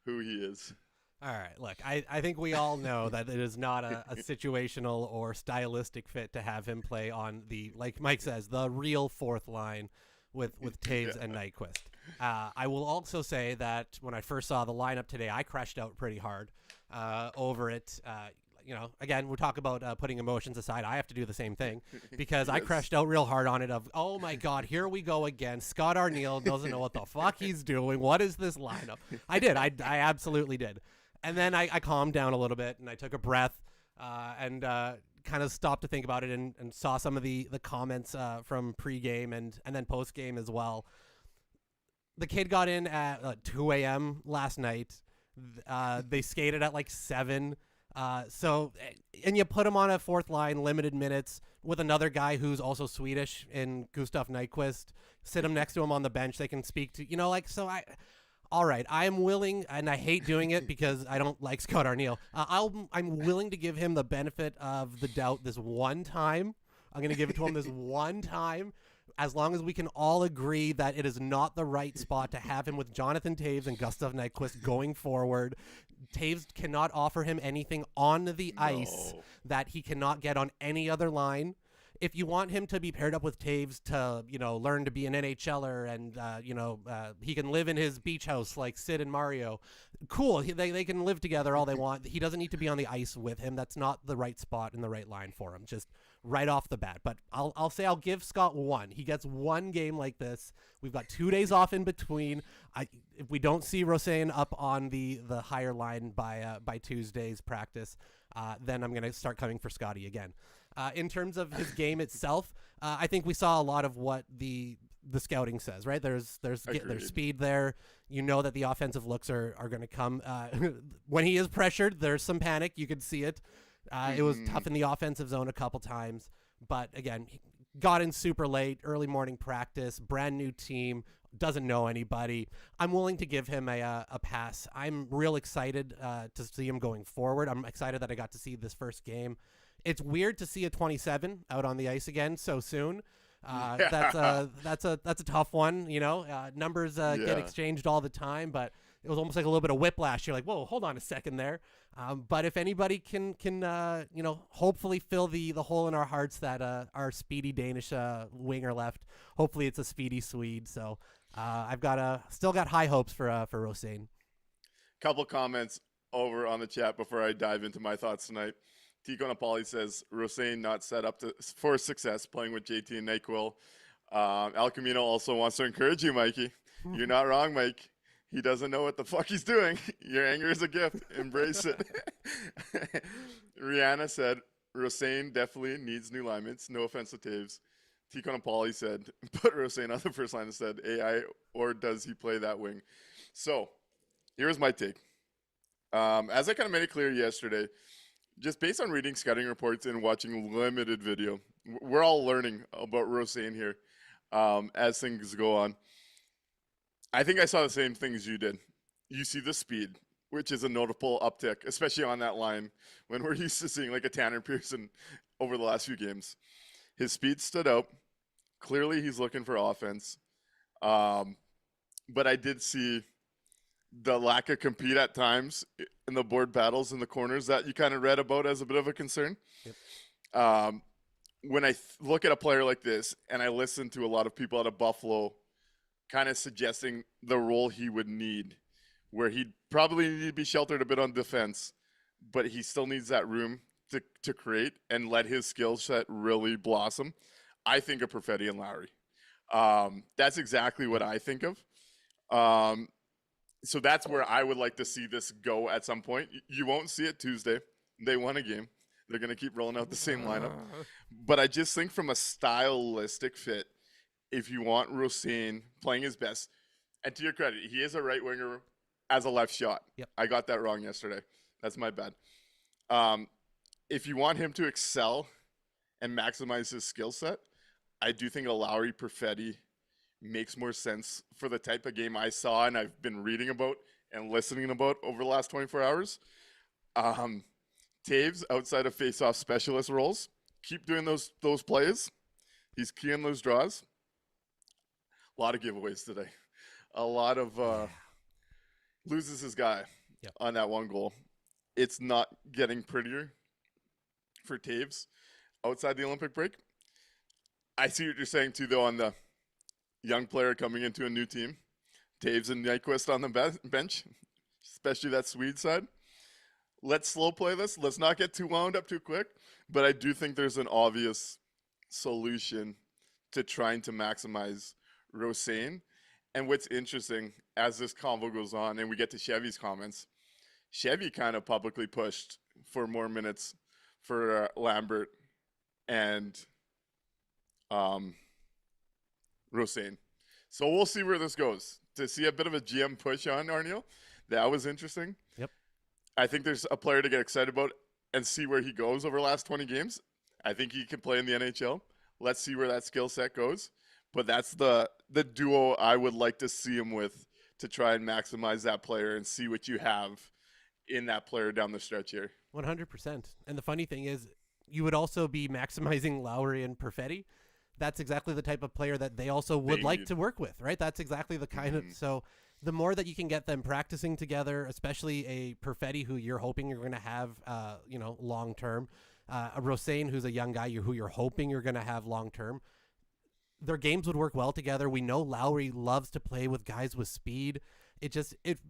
who he is? All right, look, I think we all know that it is not a situational or stylistic fit to have him play on the, like Mike says, the real fourth line with Taves and Nyquist. I will also say that when I first saw the lineup today, I crashed out pretty hard over it. Again, we'll talk about putting emotions aside. I have to do the same thing because I crashed out real hard on it of, oh my God, here we go again. Scott Arniel doesn't know what the fuck he's doing. What is this lineup? I did. I absolutely did. And then I calmed down a little bit and I took a breath and kind of stopped to think about it and saw some of the comments from pregame and then postgame as well. The kid got in at 2 a.m. last night. They skated at like 7. And you put him on a fourth line, limited minutes, with another guy who's also Swedish in Gustav Nyquist. Sit him next to him on the bench. They can speak to, all right, I'm willing, and I hate doing it because I don't like Scott Arniel. I'm willing to give him the benefit of the doubt this one time. I'm going to give it to him this one time, as long as we can all agree that it is not the right spot to have him with Jonathan Taves and Gustav Nyquist going forward. Taves cannot offer him anything on the ice that he cannot get on any other line. If you want him to be paired up with Taves to, learn to be an NHLer and, he can live in his beach house like Sid and Mario, cool. They can live together all they want. He doesn't need to be on the ice with him. That's not the right spot and the right line for him, just right off the bat. But I'll say I'll give Scott one. He gets one game like this. We've got 2 days off in between. If we don't see Rosén up on the higher line by Tuesday's practice, then I'm going to start coming for Scotty again. In terms of his game itself, I think we saw a lot of what the scouting says, right? There's speed there. You know that the offensive looks are going to come. When he is pressured, there's some panic. You could see it. It was tough in the offensive zone a couple times. But again, he got in super late, early morning practice, brand new team, doesn't know anybody. I'm willing to give him a pass. I'm real excited to see him going forward. I'm excited that I got to see this first game. It's weird to see a 27 out on the ice again so soon. That's a tough one. Numbers get exchanged all the time, but it was almost like a little bit of whiplash. You're like, whoa, hold on a second there. But if anybody can hopefully fill the hole in our hearts that our speedy Danish winger left, hopefully it's a speedy Swede. So I've still got high hopes for Rosén. Couple comments over on the chat before I dive into my thoughts tonight. Tico Napoli says, Rosén not set up for success playing with JT and NyQuil. Al Camino also wants to encourage you, Mikey. You're not wrong, Mike. He doesn't know what the fuck he's doing. Your anger is a gift. Embrace it. Rihanna said, Rosén definitely needs new linemen. No offense to Taves. Tico Napoli said, put Rosén on the first line instead. AI, or does he play that wing? So, here's my take. As I kind of made it clear yesterday, just based on reading scouting reports and watching limited video, we're all learning about Rosén here as things go on. I think I saw the same things you did. You see the speed, which is a notable uptick, especially on that line when we're used to seeing like a Tanner Pearson over the last few games. His speed stood out. Clearly, he's looking for offense. But I did see the lack of compete at times in the board battles in the corners that you kind of read about as a bit of a concern. Yep. When I look at a player like this and I listen to a lot of people out of Buffalo kind of suggesting the role he would need, where he'd probably need to be sheltered a bit on defense, but he still needs that room to create and let his skill set really blossom, I think of Perfetti and Lowry. That's exactly what I think of. So that's where I would like to see this go at some point. You won't see it Tuesday. They won a game. They're going to keep rolling out the same lineup. But I just think from a stylistic fit, if you want Rosén playing his best, and to your credit, he is a right winger as a left shot. Yep. I got that wrong yesterday. That's my bad. If you want him to excel and maximize his skill set, I do think a Lowry Perfetti makes more sense for the type of game I saw and I've been reading about and listening about over the last 24 hours. Taves, outside of face-off specialist roles, keep doing those plays. He's key in those draws. A lot of giveaways today. A lot of loses his guy on that one goal. It's not getting prettier for Taves outside the Olympic break. I see what you're saying, too, though, on the young player coming into a new team. Taves and Nyquist on the bench, especially that Swede side. Let's slow play this. Let's not get too wound up too quick. But I do think there's an obvious solution to trying to maximize Rosén. And what's interesting, as this convo goes on and we get to Chevy's comments, Chevy kind of publicly pushed for more minutes for Lambert and Rosén. So we'll see where this goes. To see a bit of a GM push on Arniel, that was interesting. Yep. I think there's a player to get excited about and see where he goes over the last 20 games. I think he can play in the NHL. Let's see where that skill set goes. But that's the duo I would like to see him with to try and maximize that player and see what you have in that player down the stretch here. 100%. And the funny thing is, you would also be maximizing Lowry and Perfetti. That's exactly the type of player that they also would like to work with, right? That's exactly the kind of, so the more that you can get them practicing together, especially a Perfetti who you're hoping you're going to have, long term, a Rosén who's a young guy who you're hoping you're going to have long term. Their games would work well together. We know Lowry loves to play with guys with speed. It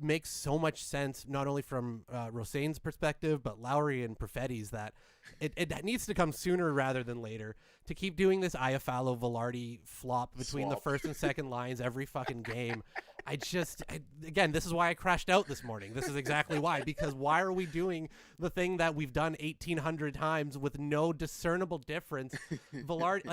makes so much sense, not only from Rosén's perspective, but Lowry and Perfetti's, that it needs to come sooner rather than later. To keep doing this Iafallo-Velarde flop between the first and second lines every fucking game, again, this is why I crashed out this morning. This is exactly why. Because why are we doing the thing that we've done 1,800 times with no discernible difference? Velarde,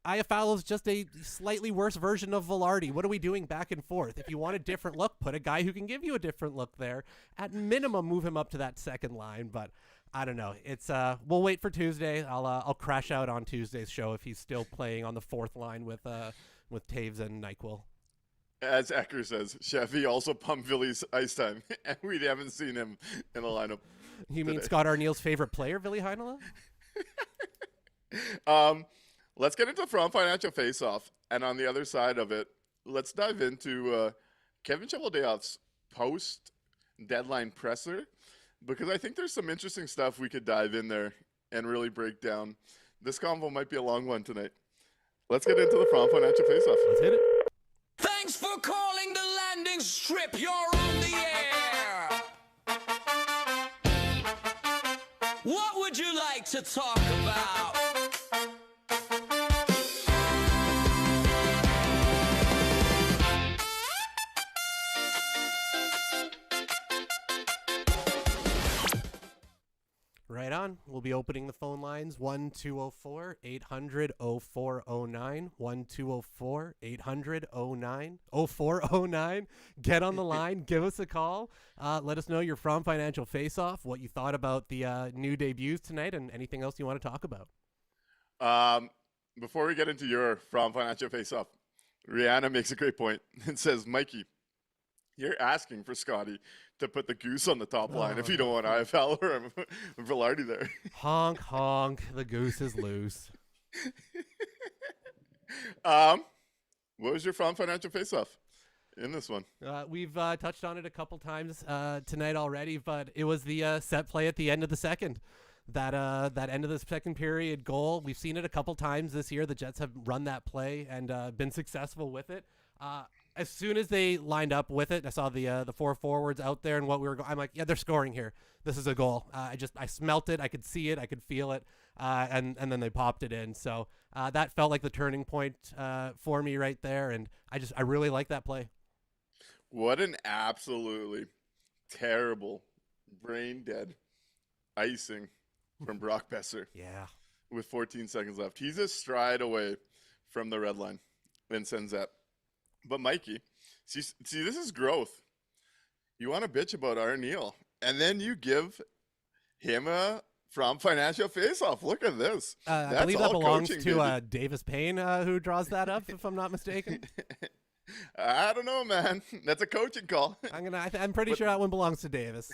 Iafallo's just a slightly worse version of Velarde. What are we doing back and forth? If you want a different look, put a guy who can give you a different look there. At minimum, move him up to that second line. But I don't know. It's we'll wait for Tuesday. I'll crash out on Tuesday's show if he's still playing on the fourth line with Taves and Nyquil. As Ecker says, Chevy also pumped Vili's ice time, and we haven't seen him in the lineup. You mean Scott Arniel's favorite player, Ville Heinola? Let's get into From Financial Faceoff, and on the other side of it, let's dive into Kevin Cheveldayoff's post-deadline presser, because I think there's some interesting stuff we could dive in there and really break down. This convo might be a long one tonight. Let's get into the From Financial Faceoff. Let's hit it. Thanks for calling the landing strip. You're on the air. What would you like to talk about? Right on. We'll be opening the phone lines 1-204-800-0409, 1-204-800-0409. Get on the line. Give us a call. Let us know you're from Financial Faceoff, what you thought about the new debuts tonight, and anything else you want to talk about. Before we get into your From Financial Faceoff, Rihanna makes a great point and says, Mikey, you're asking for Scotty to put the goose on the top line if you don't want IFL or Velarde there. Honk, honk. The goose is loose. What was your From Financial Faceoff in this one? We've touched on it a couple times tonight already, but it was the set play at the end of the second. That end of the second period goal. We've seen it a couple times this year. The Jets have run that play and been successful with it. as soon as they lined up with it, I saw the 4 forwards out there and what we were going. I'm like, yeah, they're scoring here. This is a goal. I smelt it. I could see it. I could feel it. And then they popped it in. So that felt like the turning point for me right there. And I really like that play. What an absolutely terrible, brain dead icing from Brock Besser Yeah. with 14 seconds left. He's a stride away from the red line and sends that. But Mikey, see, this is growth. You want to bitch about our Neil, and then you give him a from financial face-off. Look at this. I believe that all belongs coaching, to baby. Davis Payne, who draws that up, if I'm not mistaken. I don't know, man. That's a coaching call. I'm pretty sure that one belongs to Davis.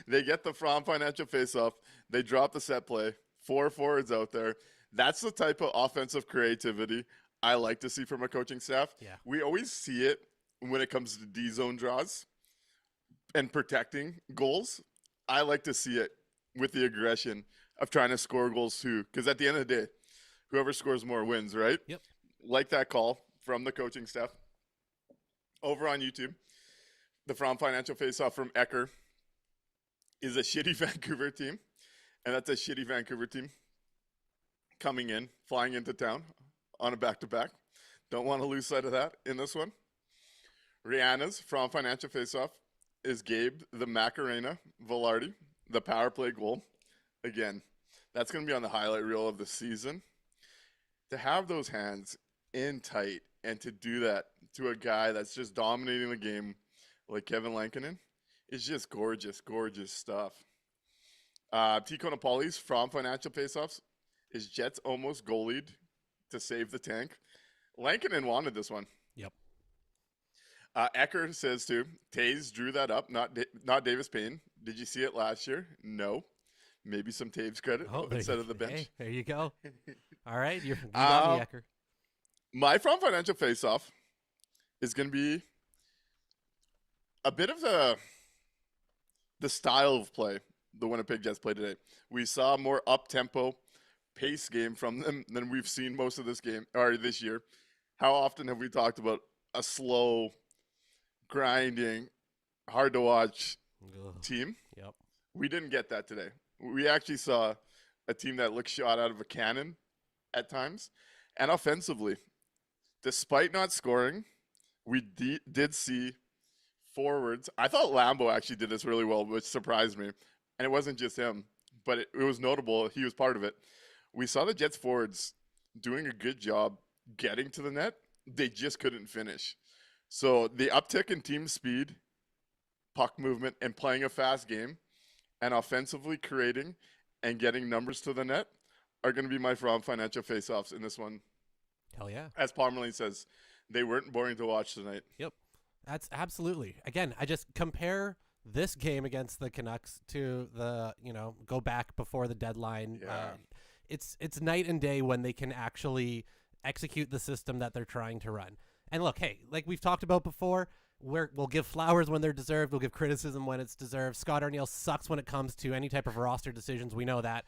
They get the from financial face-off. They drop the set play. 4 forwards out there. That's the type of offensive creativity I like to see from a coaching staff. Yeah. We always see it when it comes to D-zone draws and protecting goals. I like to see it with the aggression of trying to score goals too, because at the end of the day, whoever scores more wins, right? Yep. Like that call from the coaching staff. Over on YouTube, the From Financial Faceoff from Ecker is a shitty Vancouver team, and that's a shitty Vancouver team coming in, flying into town on a back-to-back. Don't want to lose sight of that in this one. Rihanna's From Financial Faceoff is Gabe the Macarena Velarde, the power play goal. Again, that's going to be on the highlight reel of the season. To have those hands in tight and to do that to a guy that's just dominating the game like Kevin Lankinen is just gorgeous, gorgeous stuff. Tico Napoli's From Financial Faceoffs is Jets almost goalied to save the tank. Lankinen wanted this one. Yep. Ecker says too, Taves drew that up, not Davis Payne. Did you see it last year? No. Maybe some Taves credit instead of the bench. Hey, there you go. All right, you got me, Ecker. My From Financial Faceoff is going to be a bit of the style of play the Winnipeg Jets play today. We saw more up-tempo pace game from them than we've seen most of this game or this year. How often have we talked about a slow, grinding, hard to watch team? Yep. We didn't get that today. We actually saw a team that looked shot out of a cannon at times. And offensively, despite not scoring, we did see forwards. I thought Lambo actually did this really well, which surprised me. And it wasn't just him, but it was notable. He was part of it. We saw the Jets forwards doing a good job getting to the net. They just couldn't finish. So the uptick in team speed, puck movement, and playing a fast game, and offensively creating and getting numbers to the net are going to be my From Financial Faceoffs in this one. Hell yeah. As Parmalee says, they weren't boring to watch tonight. Yep. That's absolutely. Again, I just compare this game against the Canucks to the, go back before the deadline. Yeah. It's night and day when they can actually execute the system that they're trying to run. And look, hey, like we've talked about before, we'll give flowers when they're deserved. We'll give criticism when it's deserved. Scott Arniel sucks when it comes to any type of roster decisions. We know that.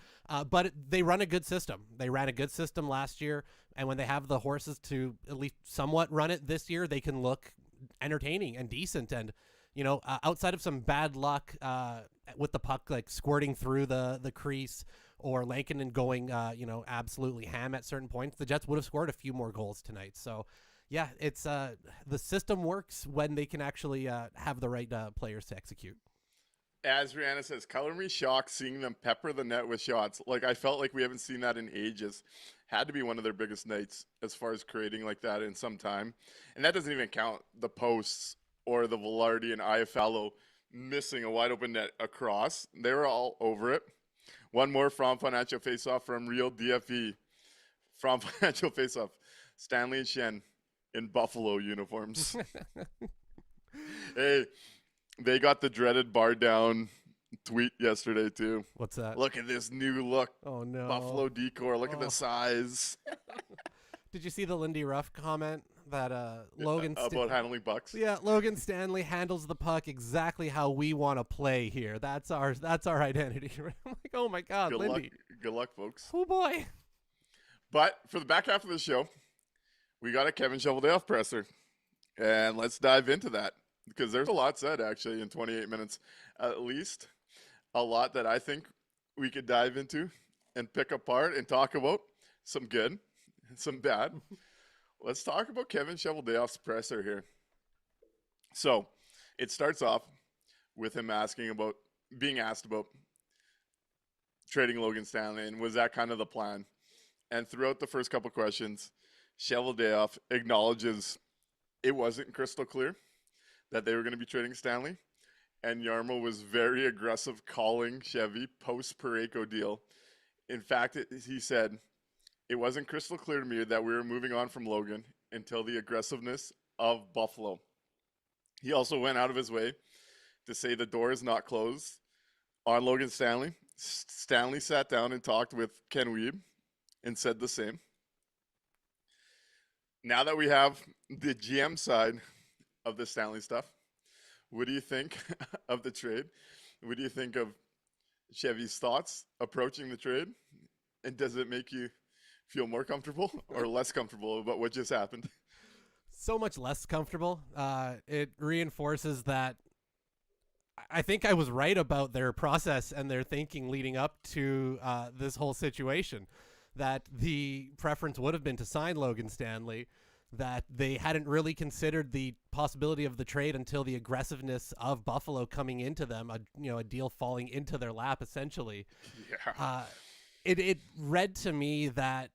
But they run a good system. They ran a good system last year. And when they have the horses to at least somewhat run it this year, they can look entertaining and decent. And, outside of some bad luck with the puck, like squirting through the crease or Lankinen going, absolutely ham at certain points, the Jets would have scored a few more goals tonight. So, yeah, it's the system works when they can actually have the right players to execute. As Rihanna says, color me shocked seeing them pepper the net with shots. Like, I felt like we haven't seen that in ages. Had to be one of their biggest nights as far as creating like that in some time. And that doesn't even count the posts or the Velarde and Iafallo missing a wide open net across. They were all over it. One more From Financial Faceoff from Real DFE. From Financial Faceoff, Stanley and Shen in Buffalo uniforms. Hey, they got the dreaded bar down tweet yesterday too. What's that? Look at this new look. Oh no. Buffalo decor. Look at the size. Did you see the Lindy Ruff comment that Logan about handling bucks? Yeah, Logan Stanley handles the puck exactly how we want to play here. That's our identity. I'm like, oh my God, Good Lindy. luck. Good luck, folks. Oh boy. But for the back half of the show, we got a Kevin Cheveldayoff presser. And let's dive into that because there's a lot said actually in 28 minutes, at least a lot that I think we could dive into and pick apart and talk about, some good, some bad. Let's talk about Kevin Cheveldayoff's presser here. So it starts off with him being asked about trading Logan Stanley, and was that kind of the plan? And throughout the first couple questions, Cheveldayoff acknowledges it wasn't crystal clear that they were going to be trading Stanley. And Jarmo was very aggressive calling Chevy post-Parayko deal. In fact, he said, it wasn't crystal clear to me that we were moving on from Logan until the aggressiveness of Buffalo. He also went out of his way to say the door is not closed on Logan Stanley. Stanley sat down and talked with Ken Wiebe and said the same. Now that we have the GM side of the Stanley stuff, what do you think of the trade? What do you think of Chevy's thoughts approaching the trade? And does it make you feel more comfortable or less comfortable about what just happened? So much less comfortable. It reinforces that I think I was right about their process and their thinking leading up to this whole situation, that the preference would have been to sign Logan Stanley, that they hadn't really considered the possibility of the trade until the aggressiveness of Buffalo coming into them, a deal falling into their lap, essentially. Yeah. It read to me that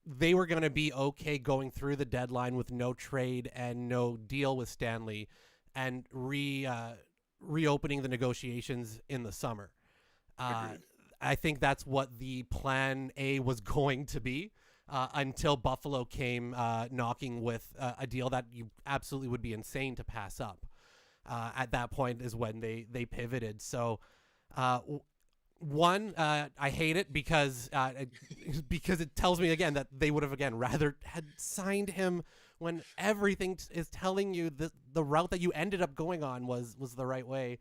they were going to be okay going through the deadline with no trade and no deal with Stanley and reopening the negotiations in the summer. I think that's what the plan A was going to be. Until Buffalo came knocking with a deal that you absolutely would be insane to pass up. At that point is when they pivoted. So, one, I hate it because it tells me again that they would have rather had signed him when everything is telling you that the route that you ended up going on was the right way.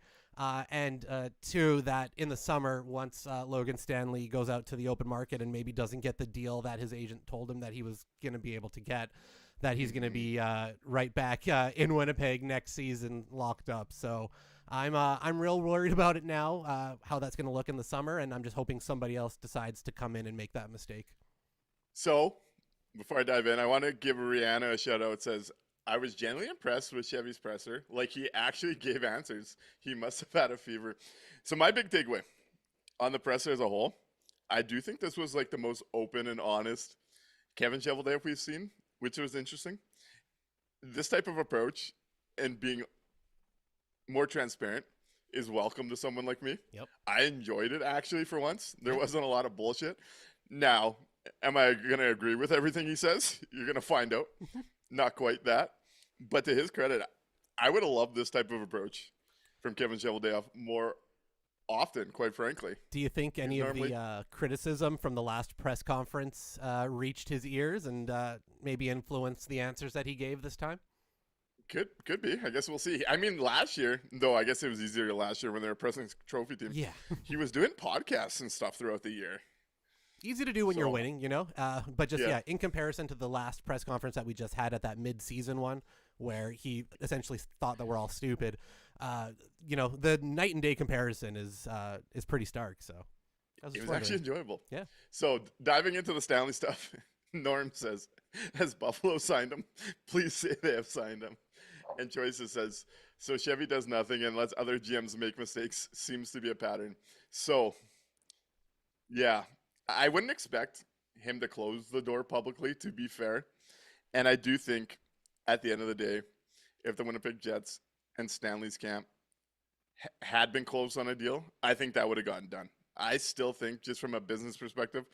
And two, that in the summer, once Logan Stanley goes out to the open market and maybe doesn't get the deal that his agent told him that he was going to be able to get, that he's going to be right back in Winnipeg next season, locked up. So I'm real worried about it now, how that's going to look in the summer, and I'm just hoping somebody else decides to come in and make that mistake. So before I dive in, I want to give Rihanna a shout out. It says, I was genuinely impressed with Chevy's presser. Like, he actually gave answers. He must have had a fever. So my big takeaway on the presser as a whole, I do think this was like the most open and honest Kevin Cheveldayoff we've seen, which was interesting. This type of approach and being more transparent is welcome to someone like me. Yep. I enjoyed it, actually, for once. There wasn't a lot of bullshit. Now, am I going to agree with everything he says? You're going to find out. Not quite that. But to his credit, I would have loved this type of approach from Kevin Cheveldayoff more often, quite frankly. Do you think any of the criticism from the last press conference reached his ears and maybe influenced the answers that he gave this time? Could be. I guess we'll see. I mean, last year, though, I guess it was easier last year when they were pressing trophy teams. Yeah. He was doing podcasts and stuff throughout the year. Easy to do when you're winning, but just, in comparison to the last press conference that we just had at that mid-season one where he essentially thought that we're all stupid, the night and day comparison is pretty stark. So it was actually enjoyable. Yeah. So diving into the Stanley stuff, Norm says, has Buffalo signed him? Please say they have signed him. And Choices says, so Chevy does nothing and lets other GMs make mistakes. Seems to be a pattern. So, yeah. I wouldn't expect him to close the door publicly, to be fair. And I do think at the end of the day, if the Winnipeg Jets and Stanley's camp had been close on a deal, I think that would have gotten done. I still think, just from a business perspective,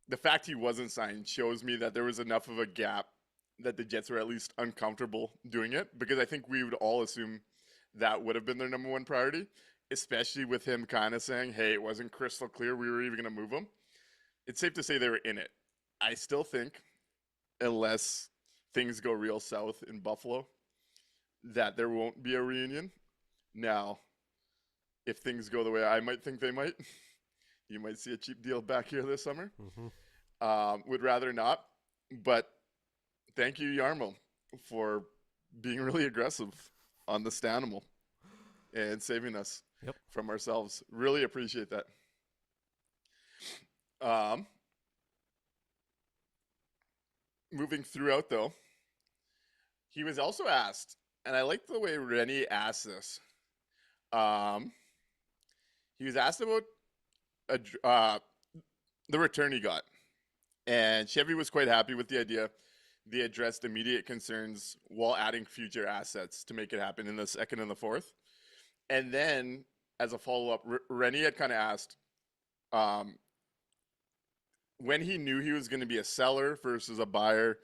the fact he wasn't signed shows me that there was enough of a gap that the Jets were at least uncomfortable doing it, because I think we would all assume that would have been their number one priority. Especially with him kind of saying, hey, it wasn't crystal clear we were even going to move him. It's safe to say they were in it. I still think, unless things go real south in Buffalo, that there won't be a reunion. Now, if things go the way I might think they might, you might see a cheap deal back here this summer. Mm-hmm. Would rather not. But thank you, Jarmo. for being really aggressive on the Stanimal and saving us from ourselves. Really appreciate that. Moving throughout, though, he was also asked, and I like the way Rennie asked this. He was asked about the return he got, and Chevy was quite happy with the idea. They addressed immediate concerns while adding future assets to make it happen in the second and the fourth. And then, as a follow-up, Rennie had kind of asked when he knew he was going to be a seller versus a buyer,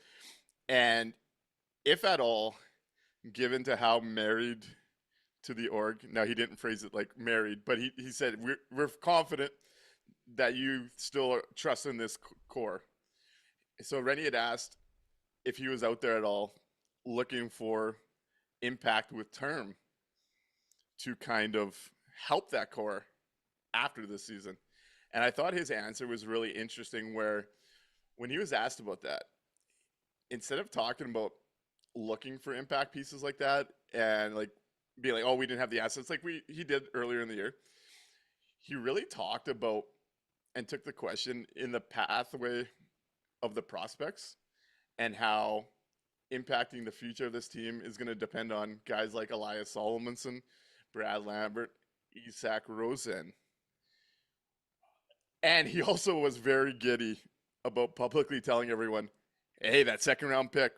and if at all, given to how married to the org. Now, he didn't phrase it like married, but he said, we're confident that you still trust in this core. So Rennie had asked if he was out there at all looking for impact with term to kind of help that core after this season. And I thought his answer was really interesting, where when he was asked about that, instead of talking about looking for impact pieces like that and like be like, oh, we didn't have the assets like he did earlier in the year, he really talked about and took the question in the pathway of the prospects and how impacting the future of this team is going to depend on guys like Elias Solomonson, Brad Lambert, Isak Rosen. And he also was very giddy about publicly telling everyone, hey, that second round pick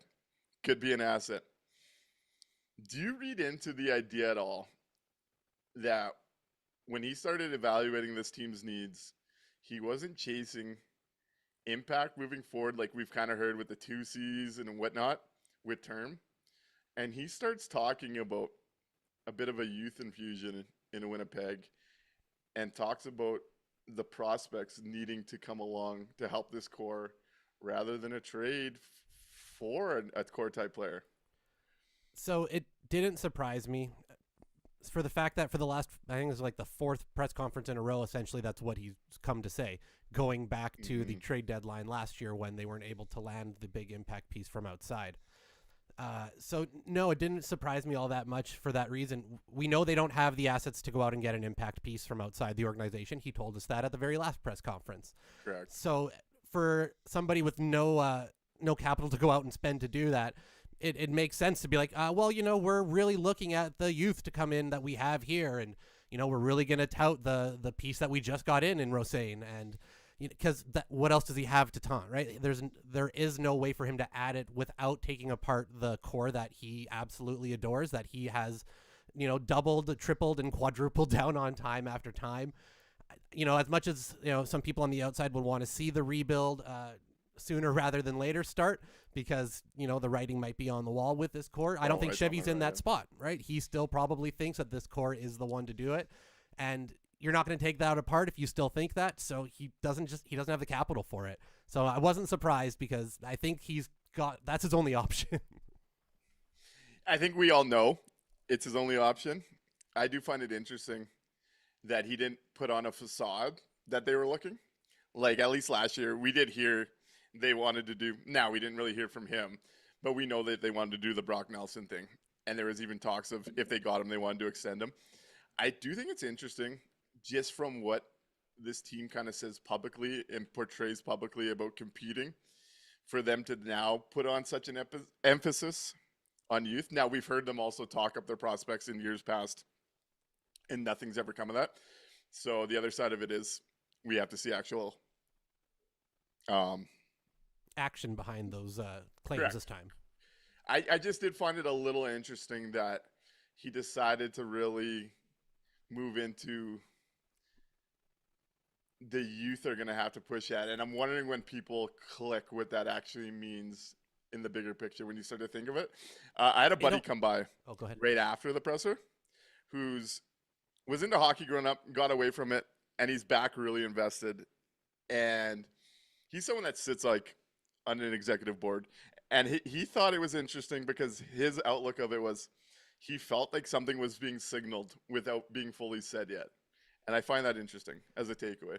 could be an asset. Do you read into the idea at all that when he started evaluating this team's needs, he wasn't chasing impact moving forward like we've kind of heard with the 2Cs and whatnot with term? And he starts talking about a bit of a youth infusion in Winnipeg and talks about the prospects needing to come along to help this core rather than a trade for a core type player. So it didn't surprise me for the fact that for the last, I think it was like the fourth press conference in a row, essentially that's what he's come to say, going back to the trade deadline last year when they weren't able to land the big impact piece from outside. So no, it didn't surprise me all that much for that reason. We know they don't have the assets to go out and get an impact piece from outside the organization. He told us that at the very last press conference. Correct. So for somebody with no capital to go out and spend to do that, it makes sense to be like, well, we're really looking at the youth to come in that we have here. And, we're really going to tout the piece that we just got in Rosane. And because what else does he have to taunt, right? There is no way for him to add it without taking apart the core that he absolutely adores, that he has, doubled, tripled, and quadrupled down on time after time. As much as, some people on the outside would want to see the rebuild sooner rather than later start, because, the writing might be on the wall with this core. I don't think Chevy's in that spot, right? He still probably thinks that this core is the one to do it. And you're not going to take that apart if you still think that. So he doesn't have the capital for it. So I wasn't surprised, because I think that's his only option. I think we all know it's his only option. I do find it interesting that he didn't put on a facade that they were looking. Like, at least last year, we did hear they wanted to do, now we didn't really hear from him, but we know that they wanted to do the Brock Nelson thing. And there was even talks of if they got him, they wanted to extend him. I do think it's interesting, just from what this team kind of says publicly and portrays publicly about competing, for them to now put on such an emphasis on youth. Now, we've heard them also talk up their prospects in years past, and nothing's ever come of that. So the other side of it is we have to see actual action behind those claims. Correct. This time. I just did find it a little interesting that he decided to really move into the youth are going to have to push at. And I'm wondering when people click what that actually means in the bigger picture when you start to think of it. I had a buddy come by right after the presser was into hockey growing up, got away from it, and he's back really invested. And he's someone that sits like on an executive board. And he thought it was interesting because his outlook of it was he felt like something was being signaled without being fully said yet. And I find that interesting as a takeaway.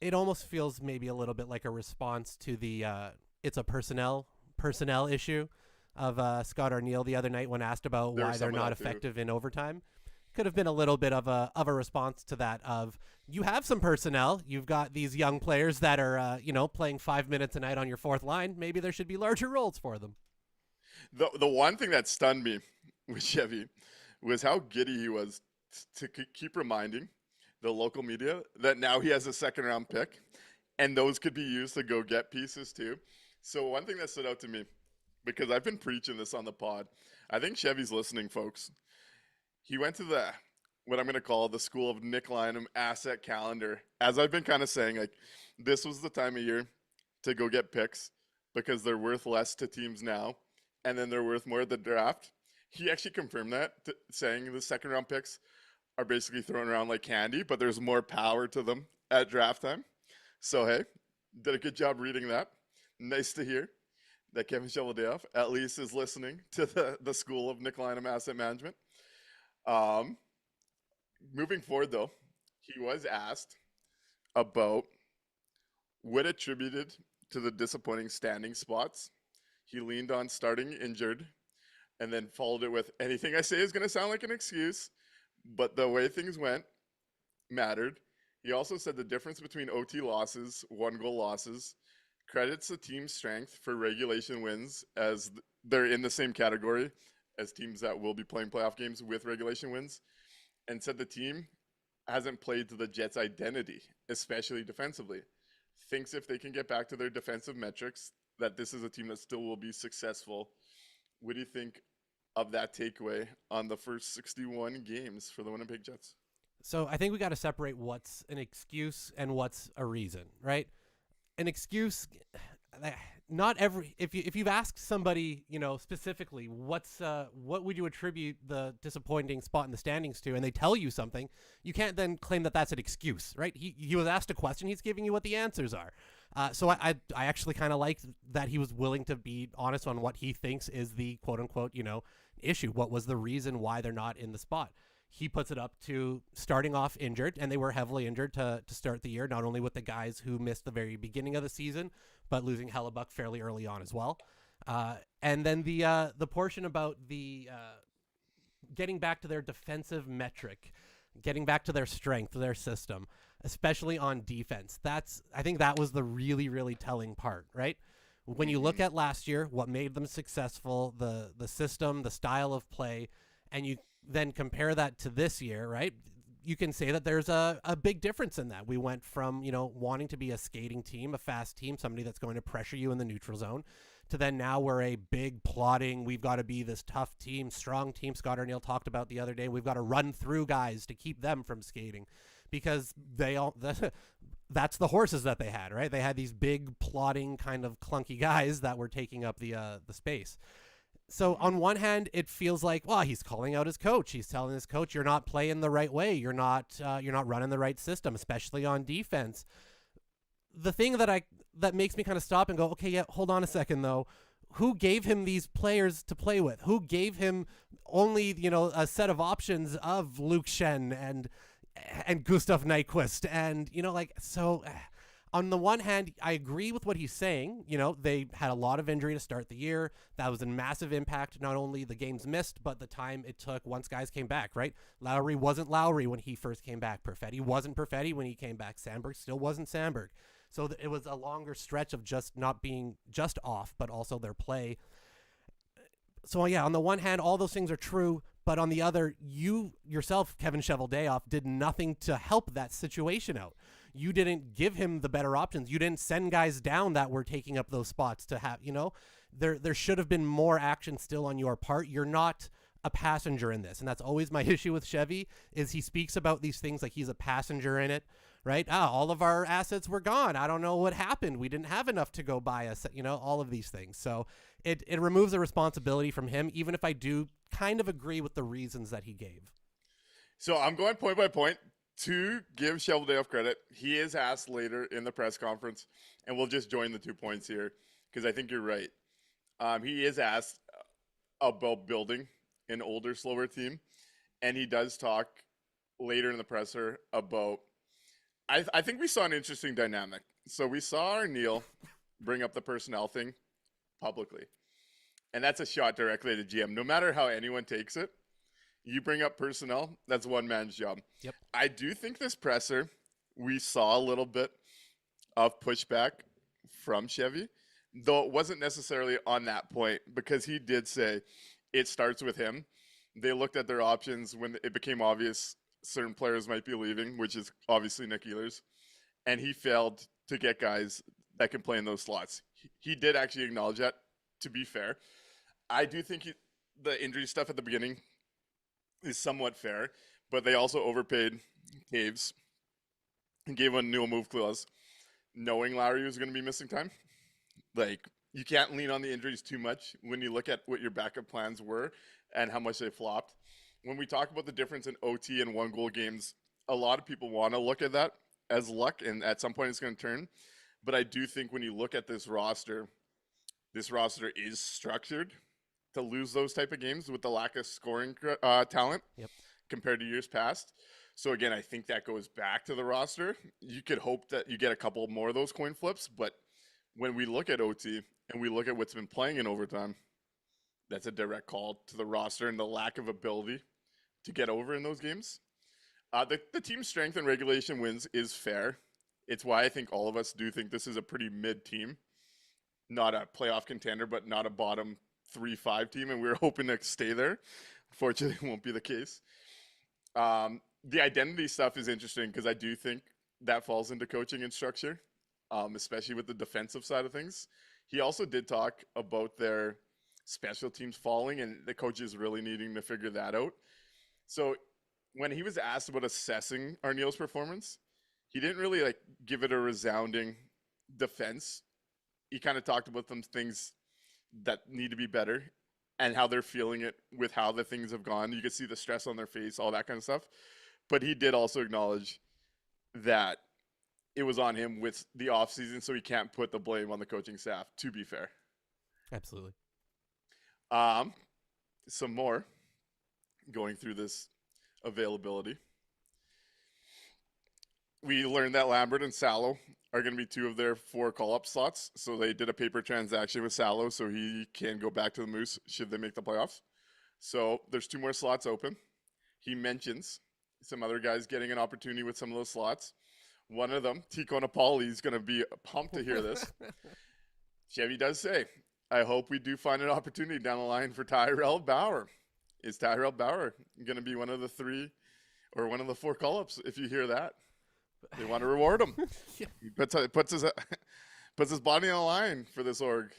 It almost feels maybe a little bit like a response to the it's a personnel issue. of Scott Arniel the other night when asked about There why was they're some of not that, too. effective in overtime. Could have been a little bit of a response to that of you have some personnel. You've got these young players that are, playing 5 minutes a night on your fourth line. Maybe there should be larger roles for them. The one thing that stunned me with Chevy was how giddy he was to keep reminding the local media that now he has a second round pick and those could be used to go get pieces too. So one thing that stood out to me, because I've been preaching this on the pod, I think Chevy's listening, folks. He went to what I'm going to call the School of Nik Lynam asset calendar. As I've been kind of saying, like, this was the time of year to go get picks because they're worth less to teams now, and then they're worth more at the draft. He actually confirmed that, saying the second round picks are basically thrown around like candy, but there's more power to them at draft time. So, hey, did a good job reading that. Nice to hear that Kevin Cheveldayoff at least is listening to the School of Nik Lynam Asset Management. Moving forward, though, he was asked about what attributed to the disappointing standing spots. He leaned on starting injured and then followed it with anything I say is going to sound like an excuse, but the way things went mattered. He also said the difference between OT losses, 1-goal losses, credits the team's strength for regulation wins as they're in the same category as teams that will be playing playoff games with regulation wins, and said the team hasn't played to the Jets' identity, especially defensively. Thinks if they can get back to their defensive metrics, that this is a team that still will be successful. What do you think of that takeaway on the first 61 games for the Winnipeg Jets? So I think we got to separate what's an excuse and what's a reason, right? An excuse, not every, if you've asked somebody, specifically, what would you attribute the disappointing spot in the standings to, and they tell you something, you can't then claim that that's an excuse, right? He was asked a question, he's giving you what the answers are. So I actually kind of like that he was willing to be honest on what he thinks is the quote unquote, issue. What was the reason why they're not in the spot? He puts it up to starting off injured, and they were heavily injured to start the year, not only with the guys who missed the very beginning of the season, but losing Hellebuck fairly early on as well. And then the portion about the getting back to their defensive metric, getting back to their strength, their system, especially on defense. I think that was the really, really telling part, right? When you look at last year, what made them successful, the system, the style of play, and you then compare that to this year, right? You can say that there's a big difference in that. We went from, wanting to be a skating team, a fast team, somebody that's going to pressure you in the neutral zone, to then now we're a big plotting, we've got to be this tough team, strong team. Scott Arniel talked about the other day, we've got to run through guys to keep them from skating because that's the horses that they had, right? They had these big plotting kind of clunky guys that were taking up the space. So on one hand, it feels like, well, he's calling out his coach. He's telling his coach, you're not playing the right way. You're not running the right system, especially on defense. The thing that makes me kind of stop and go, okay, yeah, hold on a second though. Who gave him these players to play with? Who gave him only, a set of options of Luke Shen and Gustav Nyquist? And, on the one hand, I agree with what he's saying. They had a lot of injury to start the year. That was a massive impact, not only the games missed, but the time it took once guys came back, right? Lowry wasn't Lowry when he first came back. Perfetti wasn't Perfetti when he came back. Sandberg still wasn't Sandberg. So it was a longer stretch of just not being just off, but also their play. So, yeah, on the one hand, all those things are true. But on the other, you yourself, Kevin Cheveldayoff, did nothing to help that situation out. You didn't give him the better options. You didn't send guys down that were taking up those spots to have, there should have been more action still on your part. You're not a passenger in this. And that's always my issue with Chevy is he speaks about these things like he's a passenger in it, right? All of our assets were gone. I don't know what happened. We didn't have enough to go buy us, all of these things. So it removes the responsibility from him, even if I do kind of agree with the reasons that he gave. So I'm going point by point. To give Cheveldayoff credit, he is asked later in the press conference, and we'll just join the 2 points here because I think you're right. He is asked about building an older, slower team, and he does talk later in the presser about I think we saw an interesting dynamic. So we saw Arniel bring up the personnel thing publicly. And that's a shot directly to GM. No matter how anyone takes it, you bring up personnel, that's one man's job. Yep. I do think this presser, we saw a little bit of pushback from Chevy, though it wasn't necessarily on that point, because he did say it starts with him. They looked at their options when it became obvious certain players might be leaving, which is obviously Nick Ehlers, and he failed to get guys that can play in those slots. He did actually acknowledge that, to be fair. I do think the injury stuff at the beginning is somewhat fair, but they also overpaid Taves and gave him a no move clause, knowing Lowry was going to be missing time. Like, you can't lean on the injuries too much when you look at what your backup plans were and how much they flopped. When we talk about the difference in OT and 1-goal games, a lot of people want to look at that as luck, and at some point it's going to turn. But I do think when you look at this roster is structured to lose those type of games with the lack of scoring talent compared to years past. So again, I think that goes back to the roster. You could hope that you get a couple more of those coin flips, but when we look at OT and we look at what's been playing in overtime, that's a direct call to the roster and the lack of ability to get over in those games. The team strength and regulation wins is fair. It's why I think all of us do think this is a pretty mid team. Not a playoff contender, but not a bottom 3-5 team, and we're hoping to stay there. Unfortunately, it won't be the case. The identity stuff is interesting because I do think that falls into coaching and structure, especially with the defensive side of things. He also did talk about their special teams falling and the coaches really needing to figure that out. So when he was asked about assessing Arneal's performance, he didn't really give it a resounding defense. He kind of talked about some things that need to be better and how they're feeling it with how the things have gone. You could see the stress on their face, all that kind of stuff. But he did also acknowledge that it was on him with the offseason, so he can't put the blame on the coaching staff, to be fair. Absolutely. Some more going through this availability. We learned that Lambert and Salo are going to be 2 of their 4 call-up slots. So they did a paper transaction with Salo so he can go back to the Moose should they make the playoffs. So there's 2 more slots open. He mentions some other guys getting an opportunity with some of those slots. One of them, Tico Napoli, is going to be pumped to hear this. Chevy does say, I hope we do find an opportunity down the line for Tyrell Bauer. Is Tyrell Bauer going to be one of the 3 or one of the 4 call-ups if you hear that? They want to reward him. Yeah. He puts his body on the line for this org.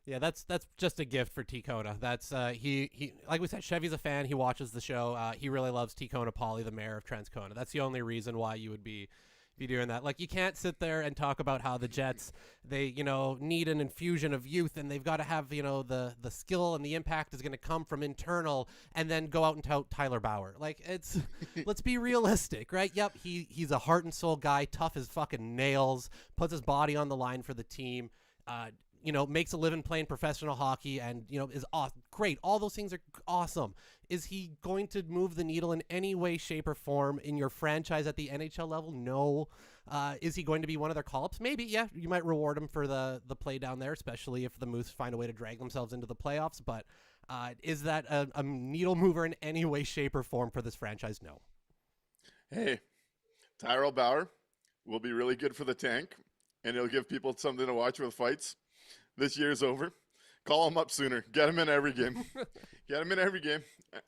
Yeah, that's just a gift for Ticona. That's he like we said, Chevy's a fan. He watches the show. He really loves Ticona Pauly, the mayor of Transcona. That's the only reason why you would be doing that. Like, you can't sit there and talk about how the Jets, they need an infusion of youth and they've got to have the skill and the impact is going to come from internal, and then go out and tout Tyler Bauer. Like, it's let's be realistic, right? Yep, he's a heart and soul guy, tough as fucking nails, puts his body on the line for the team. Makes a living playing professional hockey and, is awesome. Great. All those things are awesome. Is he going to move the needle in any way, shape, or form in your franchise at the NHL level? No. Is he going to be one of their call-ups? Maybe, yeah. You might reward him for the play down there, especially if the Moose find a way to drag themselves into the playoffs. But is that a needle mover in any way, shape, or form for this franchise? No. Hey, Tyrell Bauer will be really good for the tank, and he'll give people something to watch with fights. This year's over. Call him up sooner. Get him in every game.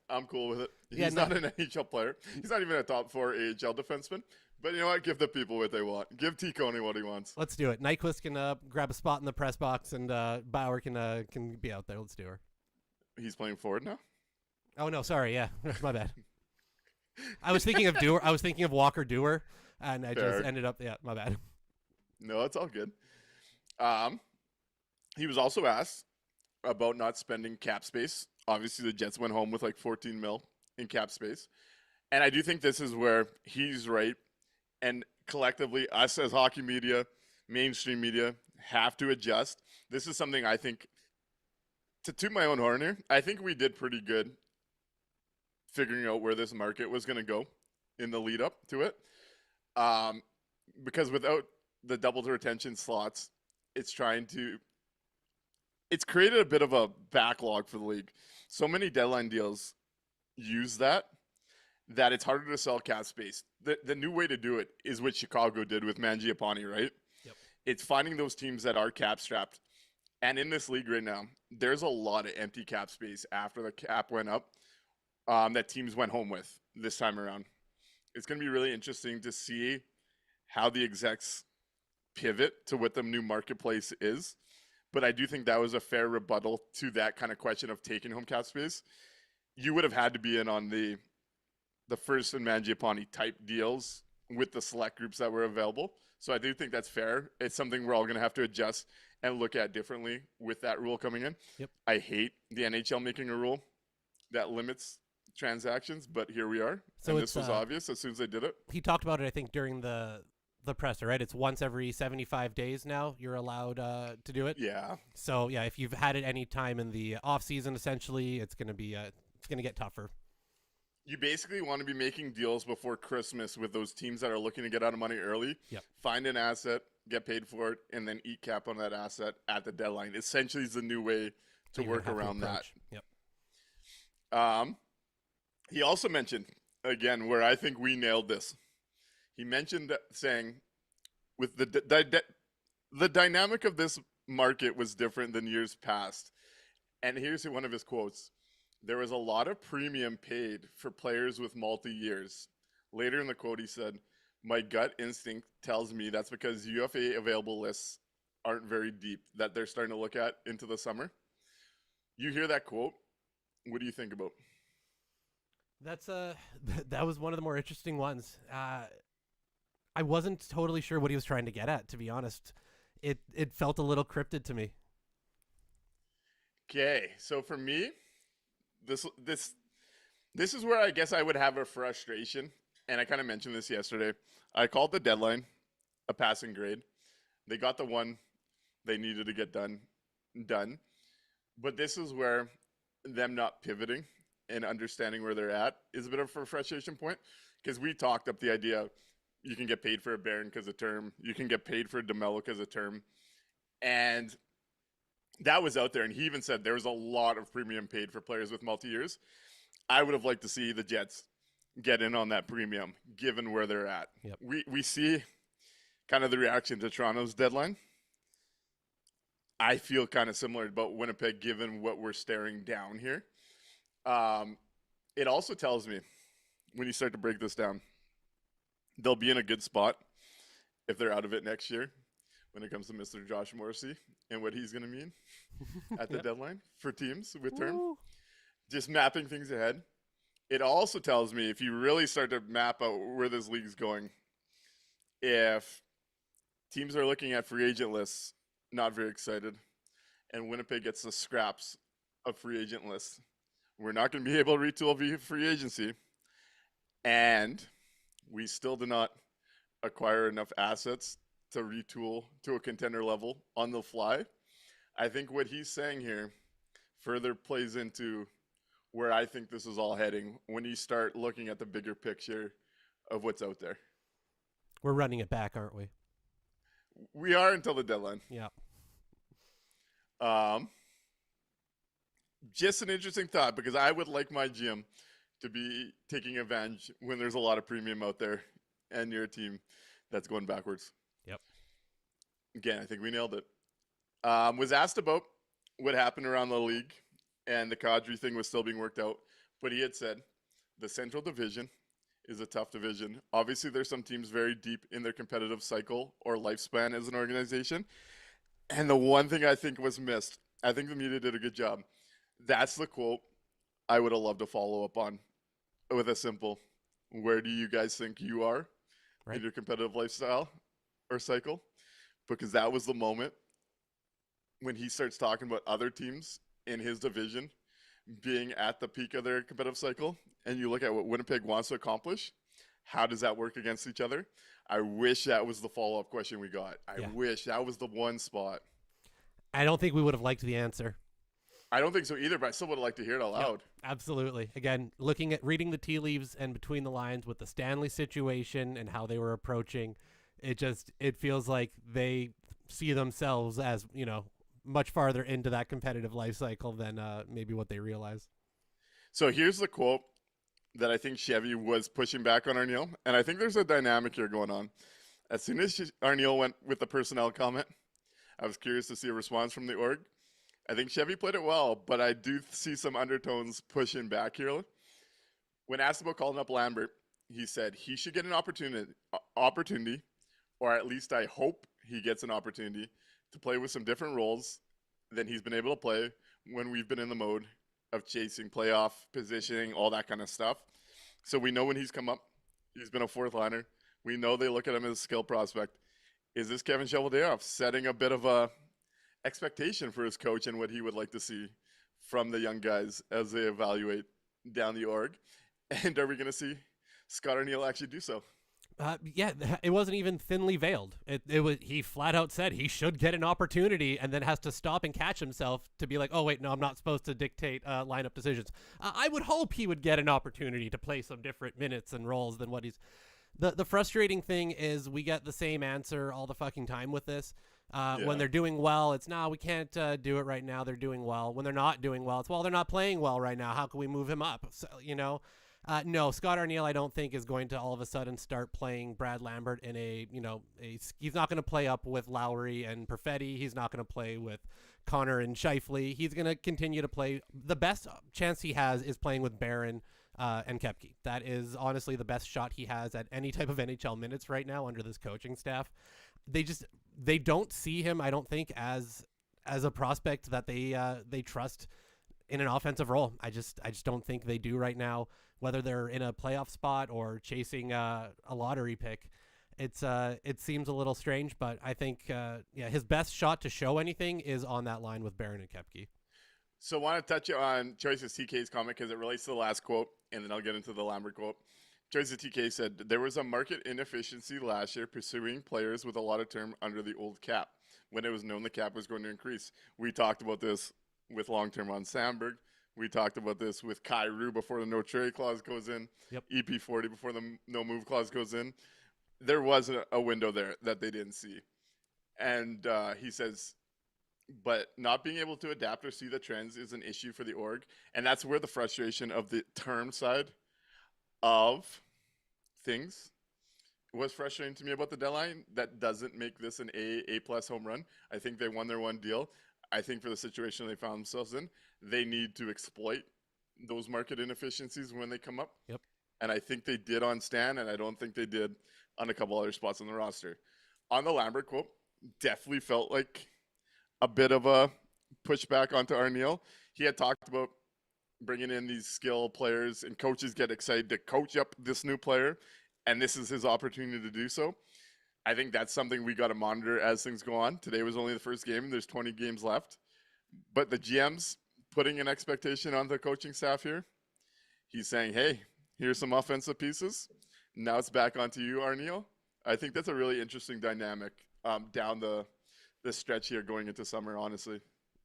I'm cool with it. He's not an NHL player. He's not even a top 4 AHL defenseman. But you know what? Give the people what they want. Give T. Coney what he wants. Let's do it. Nyquist can grab a spot in the press box, and Bauer can be out there. Let's do her. He's playing forward now? Oh, no. Sorry. Yeah. My bad. I was thinking of Dewar. I was thinking of Walker Dewar, and I just ended up. Yeah, my bad. No, it's all good. He was also asked about not spending cap space. Obviously, the Jets went home with like 14 mil in cap space. And I do think this is where he's right. And collectively, us as hockey media, mainstream media, have to adjust. This is something I think, to toot my own horn here, I think we did pretty good figuring out where this market was going to go in the lead up to it. Because without the double retention slots, it's trying to it's created a bit of a backlog for the league. So many deadline deals use that it's harder to sell cap space. The new way to do it is what Chicago did with Mangiapane, right? Yep. It's finding those teams that are cap strapped. And in this league right now, there's a lot of empty cap space after the cap went up that teams went home with this time around. It's going to be really interesting to see how the execs pivot to what the new marketplace is. But I do think that was a fair rebuttal to that kind of question of taking home cap space. You would have had to be in on the first and Mangiapane type deals with the select groups that were available. So I do think that's fair. It's something we're all going to have to adjust and look at differently with that rule coming in. Yep. I hate the NHL making a rule that limits transactions, but here we are. So and this was obvious as soon as they did it. He talked about it, I think, during the presser, right? It's once every 75 days now you're allowed to do it. Yeah. So yeah, if you've had it any time in the off season, essentially, it's going to be it's going to get tougher. You basically want to be making deals before Christmas with those teams that are looking to get out of money early. Yep. Find an asset, get paid for it, and then eat cap on that asset at the deadline. Essentially, is the new way to work around that. Yep. He also mentioned, again, where I think we nailed this. He mentioned saying, with the dynamic of this market was different than years past. And here's one of his quotes. There was a lot of premium paid for players with multi-years. Later in the quote, he said, my gut instinct tells me that's because UFA available lists aren't very deep, that they're starting to look at into the summer. You hear that quote, what do you think about? That's that was one of the more interesting ones. I wasn't totally sure what he was trying to get at, to be honest. It felt a little cryptid to me. Okay, so for me, this is where I guess I would have a frustration, and I kind of mentioned this yesterday. I called the deadline a passing grade. They got the one they needed to get done. But this is where them not pivoting and understanding where they're at is a bit of a frustration point, because we talked up the idea you can get paid for a Barron because of term. You can get paid for a DeMello because of term. And that was out there. And he even said there was a lot of premium paid for players with multi-years. I would have liked to see the Jets get in on that premium, given where they're at. Yep. We see kind of the reaction to Toronto's deadline. I feel kind of similar about Winnipeg, given what we're staring down here. It also tells me, when you start to break this down, they'll be in a good spot if they're out of it next year when it comes to Mr. Josh Morrissey and what he's going to mean at the deadline for teams with term. Woo. Just mapping things ahead. It also tells me, if you really start to map out where this league's going, if teams are looking at free agent lists, not very excited, and Winnipeg gets the scraps of free agent lists, we're not going to be able to retool via free agency, and we still do not acquire enough assets to retool to a contender level on the fly. I think what he's saying here further plays into where I think this is all heading when you start looking at the bigger picture of what's out there. We're running it back, aren't we? We are until the deadline. Yeah. Just an interesting thought, because I would like my GM to be taking advantage when there's a lot of premium out there and you're a team that's going backwards. Yep. Again, I think we nailed it. Was asked about what happened around the league, and the Kadri thing was still being worked out. But he had said the Central Division is a tough division. Obviously, there's some teams very deep in their competitive cycle or lifespan as an organization. And the one thing I think was missed, I think the media did a good job. That's the quote I would have loved to follow up on with a simple, where do you guys think you are in your competitive lifestyle or cycle? Because that was the moment when he starts talking about other teams in his division being at the peak of their competitive cycle, and you look at what Winnipeg wants to accomplish, how does that work against each other? I wish that was the follow-up question we got. I wish that was the one spot. I don't think we would have liked the answer. I don't think so either, but I still would like to hear it out loud. Yep, absolutely. Again, reading the tea leaves and between the lines with the Stanley situation and how they were approaching, it feels like they see themselves as, much farther into that competitive life cycle than maybe what they realize. So here's the quote that I think Chevy was pushing back on Arniel, and I think there's a dynamic here going on. As soon as Arniel went with the personnel comment, I was curious to see a response from the org. I think Chevy played it well, but I do see some undertones pushing back here. When asked about calling up Lambert, he said he should get an opportunity, or at least I hope he gets an opportunity to play with some different roles than he's been able to play when we've been in the mode of chasing playoff positioning, all that kind of stuff. So we know when he's come up, he's been a fourth liner. We know they look at him as a skill prospect. Is this Kevin Cheveldayoff setting a bit of a expectation for his coach and what he would like to see from the young guys as they evaluate down the org? And are we going to see Scott Arniel actually do so? Yeah, it wasn't even thinly veiled. It was, he flat out said he should get an opportunity, and then has to stop and catch himself to be like, oh wait, no, I'm not supposed to dictate lineup decisions. I would hope he would get an opportunity to play some different minutes and roles than what he's. The frustrating thing is we get the same answer all the fucking time with this. When they're doing well, it's no, we can't do it right now. They're doing well. When they're not doing well, it's well, they're not playing well right now. How can we move him up? So, no, Scott Arniel, I don't think is going to all of a sudden start playing Brad Lambert in he's not going to play up with Lowry and Perfetti. He's not going to play with Connor and Scheifele. He's going to continue to play. The best chance he has is playing with Barron and Koepke. That is honestly the best shot he has at any type of NHL minutes right now under this coaching staff. They don't see him, I don't think, as a prospect that they trust in an offensive role. I just don't think they do right now. Whether they're in a playoff spot or chasing a lottery pick, it seems a little strange. But I think his best shot to show anything is on that line with Barron and Koepke. So I want to touch on Choices TK's comment because it relates to the last quote, and then I'll get into the Lambert quote. Choices TK said, there was a market inefficiency last year pursuing players with a lot of term under the old cap when it was known the cap was going to increase. We talked about this with long-term on Sandberg. We talked about this with Kyrou before the no-trade clause goes in. Yep. EP40 before the no-move clause goes in. There was a window there that they didn't see. And he says, but not being able to adapt or see the trends is an issue for the org. And that's where the frustration of the term side of things was frustrating to me about the deadline. That doesn't make this an A+ home run. I think they won their one deal. I think for the situation they found themselves in, they need to exploit those market inefficiencies when they come up. Yep. And I think they did on Stan, and I don't think they did on a couple other spots on the roster. On the Lambert quote, definitely felt like a bit of a pushback onto Arniel. He had talked about bringing in these skill players, and coaches get excited to coach up this new player, and this is his opportunity to do so. I think that's something we got to monitor as things go on. Today was only the first game. There's 20 games left. But the GM's putting an expectation on the coaching staff here. He's saying, hey, here's some offensive pieces. Now it's back onto you, Arniel. I think that's a really interesting dynamic down the stretch here going into summer, honestly.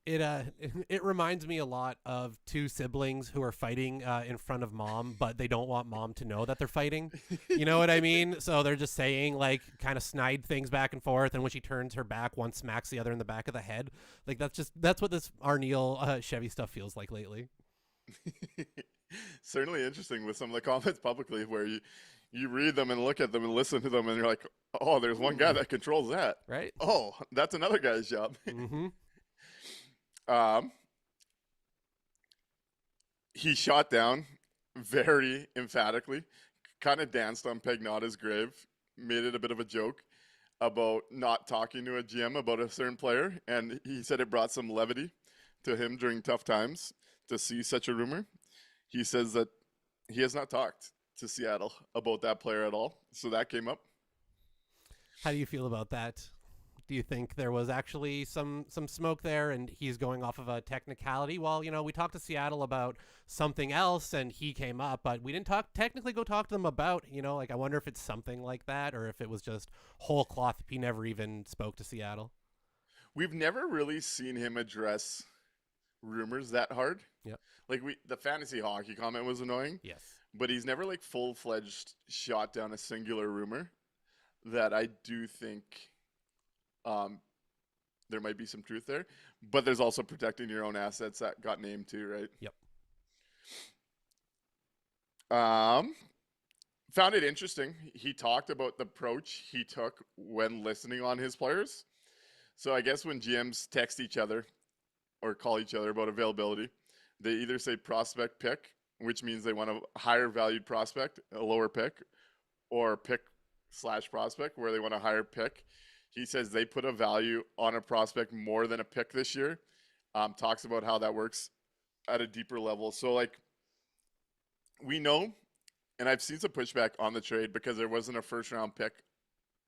It reminds me a lot of two siblings who are fighting in front of mom, but they don't want mom to know that they're fighting. You know what I mean? So they're just saying like kind of snide things back and forth, and when she turns her back, one smacks the other in the back of the head. Like that's what this Arniel Chevy stuff feels like lately. Certainly interesting with some of the comments publicly where you read them and look at them and listen to them, and you're like, oh, there's one guy that controls that. Right. Oh, that's another guy's job. Mm-hmm. He shot down very emphatically, kind of danced on Pagnata's grave, made it a bit of a joke about not talking to a GM about a certain player, and he said it brought some levity to him during tough times to see such a rumor. He says that he has not talked to Seattle about that player at all, so that came up. How do you feel about that? Do you think there was actually some smoke there and he's going off of a technicality? Well, we talked to Seattle about something else and he came up, but we didn't technically go talk to them about, I wonder if it's something like that or if it was just whole cloth. He never even spoke to Seattle. We've never really seen him address rumors that hard. Yeah. Like the fantasy hockey comment was annoying. Yes. But he's never like full-fledged shot down a singular rumor that I do think there might be some truth there. But there's also protecting your own assets that got named too, right? Yep. Found it interesting. He talked about the approach he took when listening on his players. So I guess when GMs text each other or call each other about availability, they either say prospect pick, which means they want a higher valued prospect, a lower pick, or pick/prospect where they want a higher pick. He says they put a value on a prospect more than a pick this year. Talks about how that works at a deeper level. So like we know, and I've seen some pushback on the trade because there wasn't a first round pick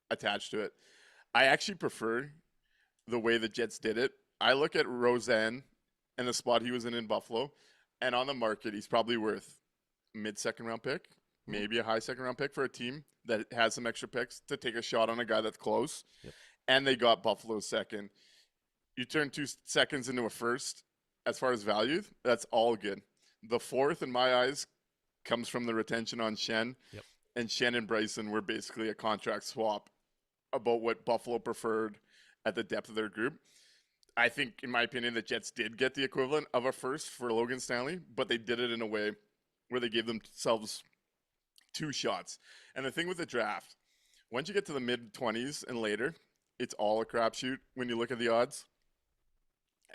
attached to it. I actually prefer the way the Jets did it. I look at Rosen and the spot he was in Buffalo, and on the market, he's probably worth mid-second round pick, maybe a high second round pick for a team that has some extra picks to take a shot on a guy that's close. Yep. And they got Buffalo's second. You turn 2 seconds into a first as far as value, that's all good. The fourth, in my eyes, comes from the retention on Shen. Yep. And Shen and Bryson were basically a contract swap about what Buffalo preferred at the depth of their group. I think, in my opinion, the Jets did get the equivalent of a first for Logan Stanley, but they did it in a way where they gave themselves 2 shots. And the thing with the draft, once you get to the mid-20s and later, it's all a crapshoot when you look at the odds.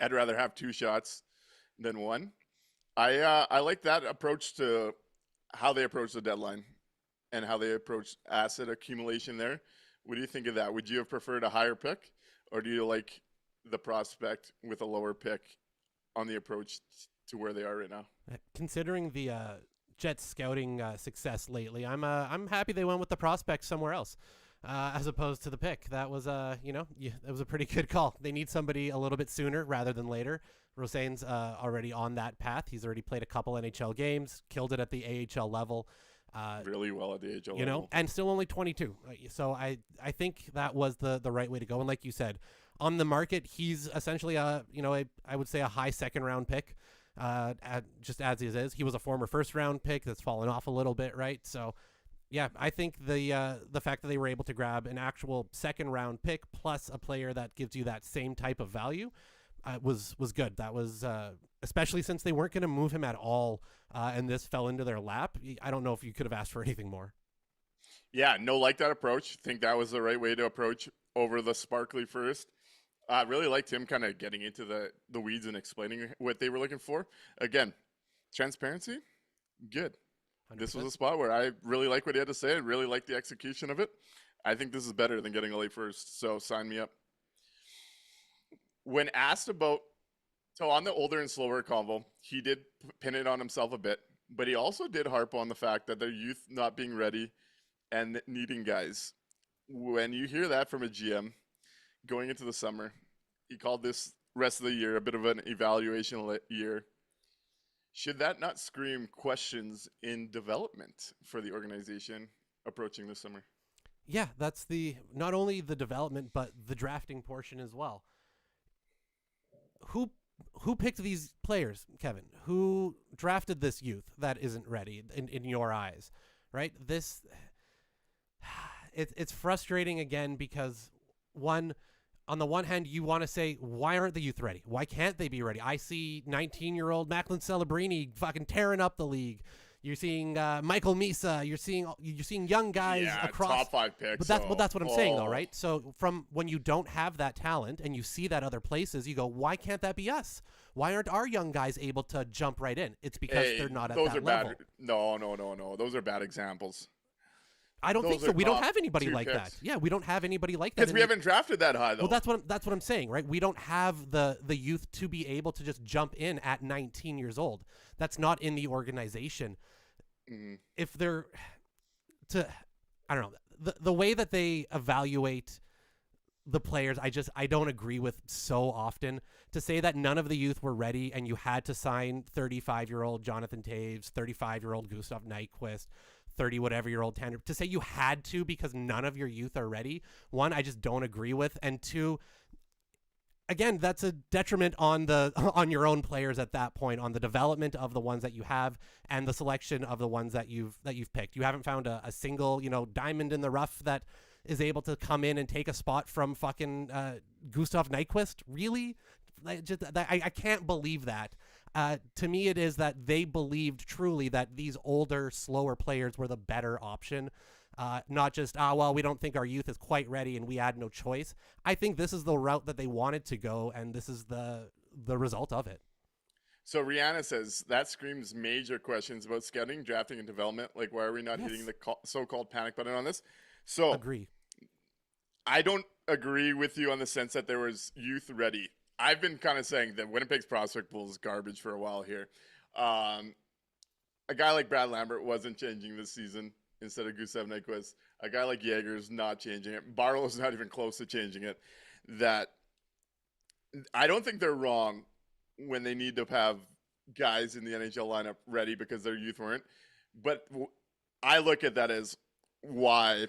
I'd rather have 2 shots than 1. I like that approach to how they approach the deadline and how they approach asset accumulation there. What do you think of that? Would you have preferred a higher pick, or do you like the prospect with a lower pick on the approach to where they are right now? Considering the Jets scouting success lately, I'm happy they went with the prospect somewhere else as opposed to the pick. That was that was a pretty good call. They need somebody a little bit sooner rather than later. Rosen's already on that path. He's already played a couple NHL games, killed it at the AHL level. Really well at the AHL level. And still only 22. So I think that was the right way to go. And like you said, on the market, he's essentially I would say a high second round pick, just as he is. He was a former first round pick that's fallen off a little bit, right? So yeah, I think the fact that they were able to grab an actual second round pick plus a player that gives you that same type of value was good. That was especially since they weren't going to move him at all, and this fell into their lap. I don't know if you could have asked for anything more. Yeah, like that approach. Think that was the right way to approach over the sparkly first. I really liked him kind of getting into the weeds and explaining what they were looking for. Again, transparency, good. 100%. This was a spot where I really like what he had to say and really like the execution of it. I think this is better than getting a late first, so sign me up. When asked about, so on the older and slower convo, he did pin it on himself a bit, but he also did harp on the fact that their youth not being ready and needing guys. When you hear that from a GM going into the summer, he called this rest of the year a bit of an evaluation year. Should that not scream questions in development for the organization approaching this summer? Yeah, that's not only the development, but the drafting portion as well. Who picked these players, Kevin? Who drafted this youth that isn't ready in your eyes, right? It's frustrating again because on the one hand, you want to say, why aren't the youth ready? Why can't they be ready? I see 19-year-old Macklin Celebrini fucking tearing up the league. You're seeing Michael Misa. You're seeing young guys across top 5 picks. But that's what I'm saying, though, right? So from when you don't have that talent and you see that other places, you go, why can't that be us? Why aren't our young guys able to jump right in? It's because they're not at that level. No. Those are bad examples. I don't think so. We don't have anybody like that. Yeah, we don't have anybody like that. Because we haven't drafted that high, though. Well, that's what I'm saying, right? We don't have the youth to be able to just jump in at 19 years old. That's not in the organization. Mm-hmm. If they're I don't know, the way that they evaluate the players, I don't agree with so often. To say that none of the youth were ready and you had to sign 35-year-old Jonathan Taves, 35-year-old Gustav Nyquist, 30-whatever-year-old Tanner, to say you had to because none of your youth are ready, one, I just don't agree with, and two, again, that's a detriment on your own players at that point, on the development of the ones that you have and the selection of the ones that you've picked. You haven't found a single, diamond in the rough that is able to come in and take a spot from fucking Gustav Nyquist. Really? I can't believe that. To me, it is that they believed truly that these older, slower players were the better option. Not just, well, we don't think our youth is quite ready and we had no choice. I think this is the route that they wanted to go, and this is the result of it. So Rihanna says, that screams major questions about scouting, drafting, and development. Like, why are we not hitting the so-called panic button on this? So Agree. I don't agree with you on the sense that there was youth ready. I've been kind of saying that Winnipeg's prospect pool is garbage for a while here. A guy like Brad Lambert wasn't changing this season instead of Gustav Nyquist. A guy like Yeager's not changing it. Barlow's not even close to changing it. That I don't think they're wrong when they need to have guys in the NHL lineup ready because their youth weren't. But I look at that as, why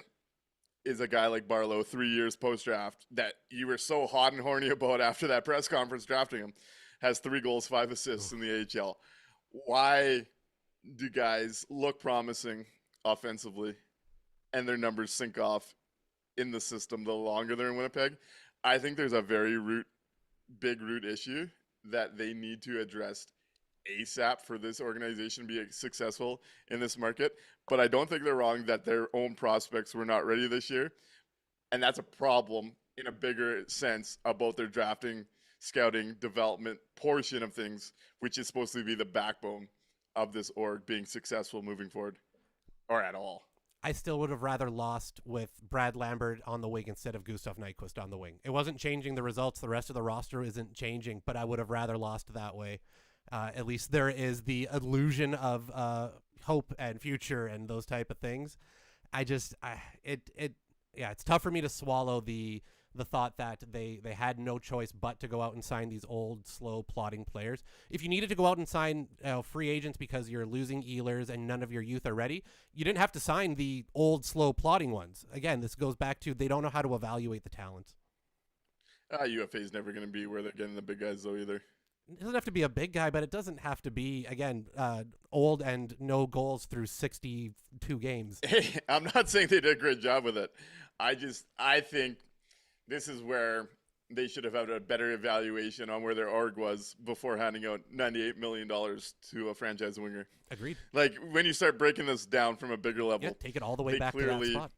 is a guy like Barlow 3 years post-draft that you were so hot and horny about after that press conference drafting him, has 3 goals, 5 assists in the AHL? Why do guys look promising offensively and their numbers sink off in the system the longer they're in Winnipeg? I think there's a very big root issue that they need to address ASAP for this organization to be successful in this market. But I don't think they're wrong that their own prospects were not ready this year. And that's a problem in a bigger sense about their drafting, scouting, development portion of things, which is supposed to be the backbone of this org being successful moving forward, or at all. I still would have rather lost with Brad Lambert on the wing instead of Gustav Nyquist on the wing. It wasn't changing the results. The rest of the roster isn't changing, but I would have rather lost that way. At least there is the illusion of hope and future and those type of things. It's tough for me to swallow the thought that they had no choice but to go out and sign these old, slow, plodding players. If you needed to go out and sign free agents because you're losing Ehlers and none of your youth are ready, you didn't have to sign the old, slow, plodding ones. Again, this goes back to they don't know how to evaluate the talent. UFA is never going to be where they're getting the big guys, though, either. It doesn't have to be a big guy, but it doesn't have to be, again, old and no goals through 62 games. Hey, I'm not saying they did a great job with it. I think this is where they should have had a better evaluation on where their org was before handing out $98 million to a franchise winger. Agreed. Like, when you start breaking this down from a bigger level, Yeah, take it all the way back to that spot.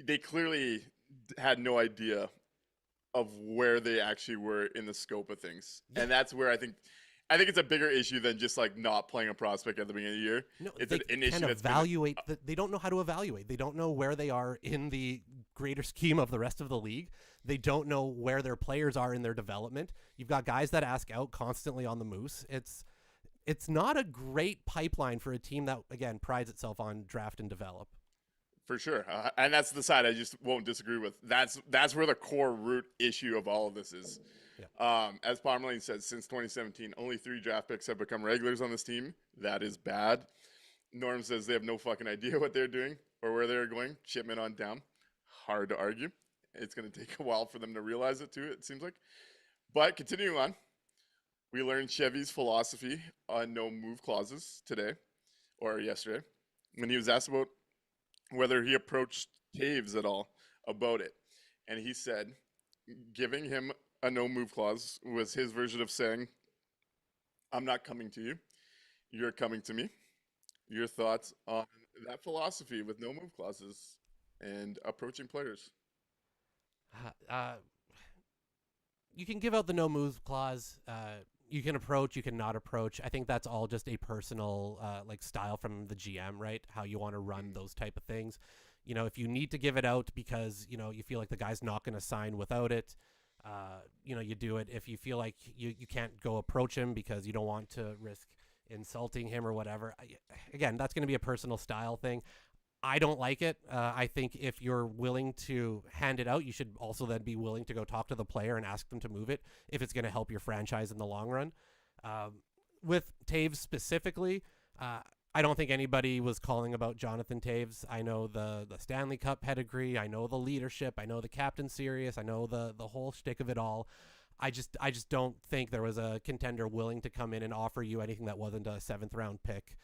They clearly had no idea of where they actually were in the scope of things. Yeah. And that's where I think it's a bigger issue than just like not playing a prospect at the beginning of the year. No, it's an issue that's evaluate. They don't know how to evaluate. They don't know where they are in the greater scheme of the rest of the league. They don't know where their players are in their development. You've got guys that ask out constantly on the Moose. It's not a great pipeline for a team that, again, prides itself on draft and develop. For sure. And that's the side I just won't disagree with. That's where the core root issue of all of this is. Yeah. As Pomerlane said, since 2017, only 3 draft picks have become regulars on this team. That is bad. Norm says they have no fucking idea what they're doing or where they're going. Shipman on down. Hard to argue. It's going to take a while for them to realize it, too, it seems like. But continuing on, we learned Chevy's philosophy on no move clauses today or yesterday when he was asked about whether he approached Taves at all about it. And he said giving him a no-move clause was his version of saying, I'm not coming to you. You're coming to me. Your thoughts on that philosophy with no-move clauses and approaching players? You can give out the no-move clause. You can approach, you can not approach. I think that's all just a personal style from the GM, right? How you want to run those type of things. You know, if you need to give it out because, you know, you feel like the guy's not going to sign without it, you do it. If you feel like you can't go approach him because you don't want to risk insulting him or whatever, again, that's going to be a personal style thing. I don't like it. I think if you're willing to hand it out, you should also then be willing to go talk to the player and ask them to move it if it's going to help your franchise in the long run. With Taves specifically, I don't think anybody was calling about Jonathan Taves. I know the Stanley Cup pedigree. I know the leadership. I know the captain serious. I know the whole shtick of it all. I just don't think there was a contender willing to come in and offer you anything that wasn't a 7th round pick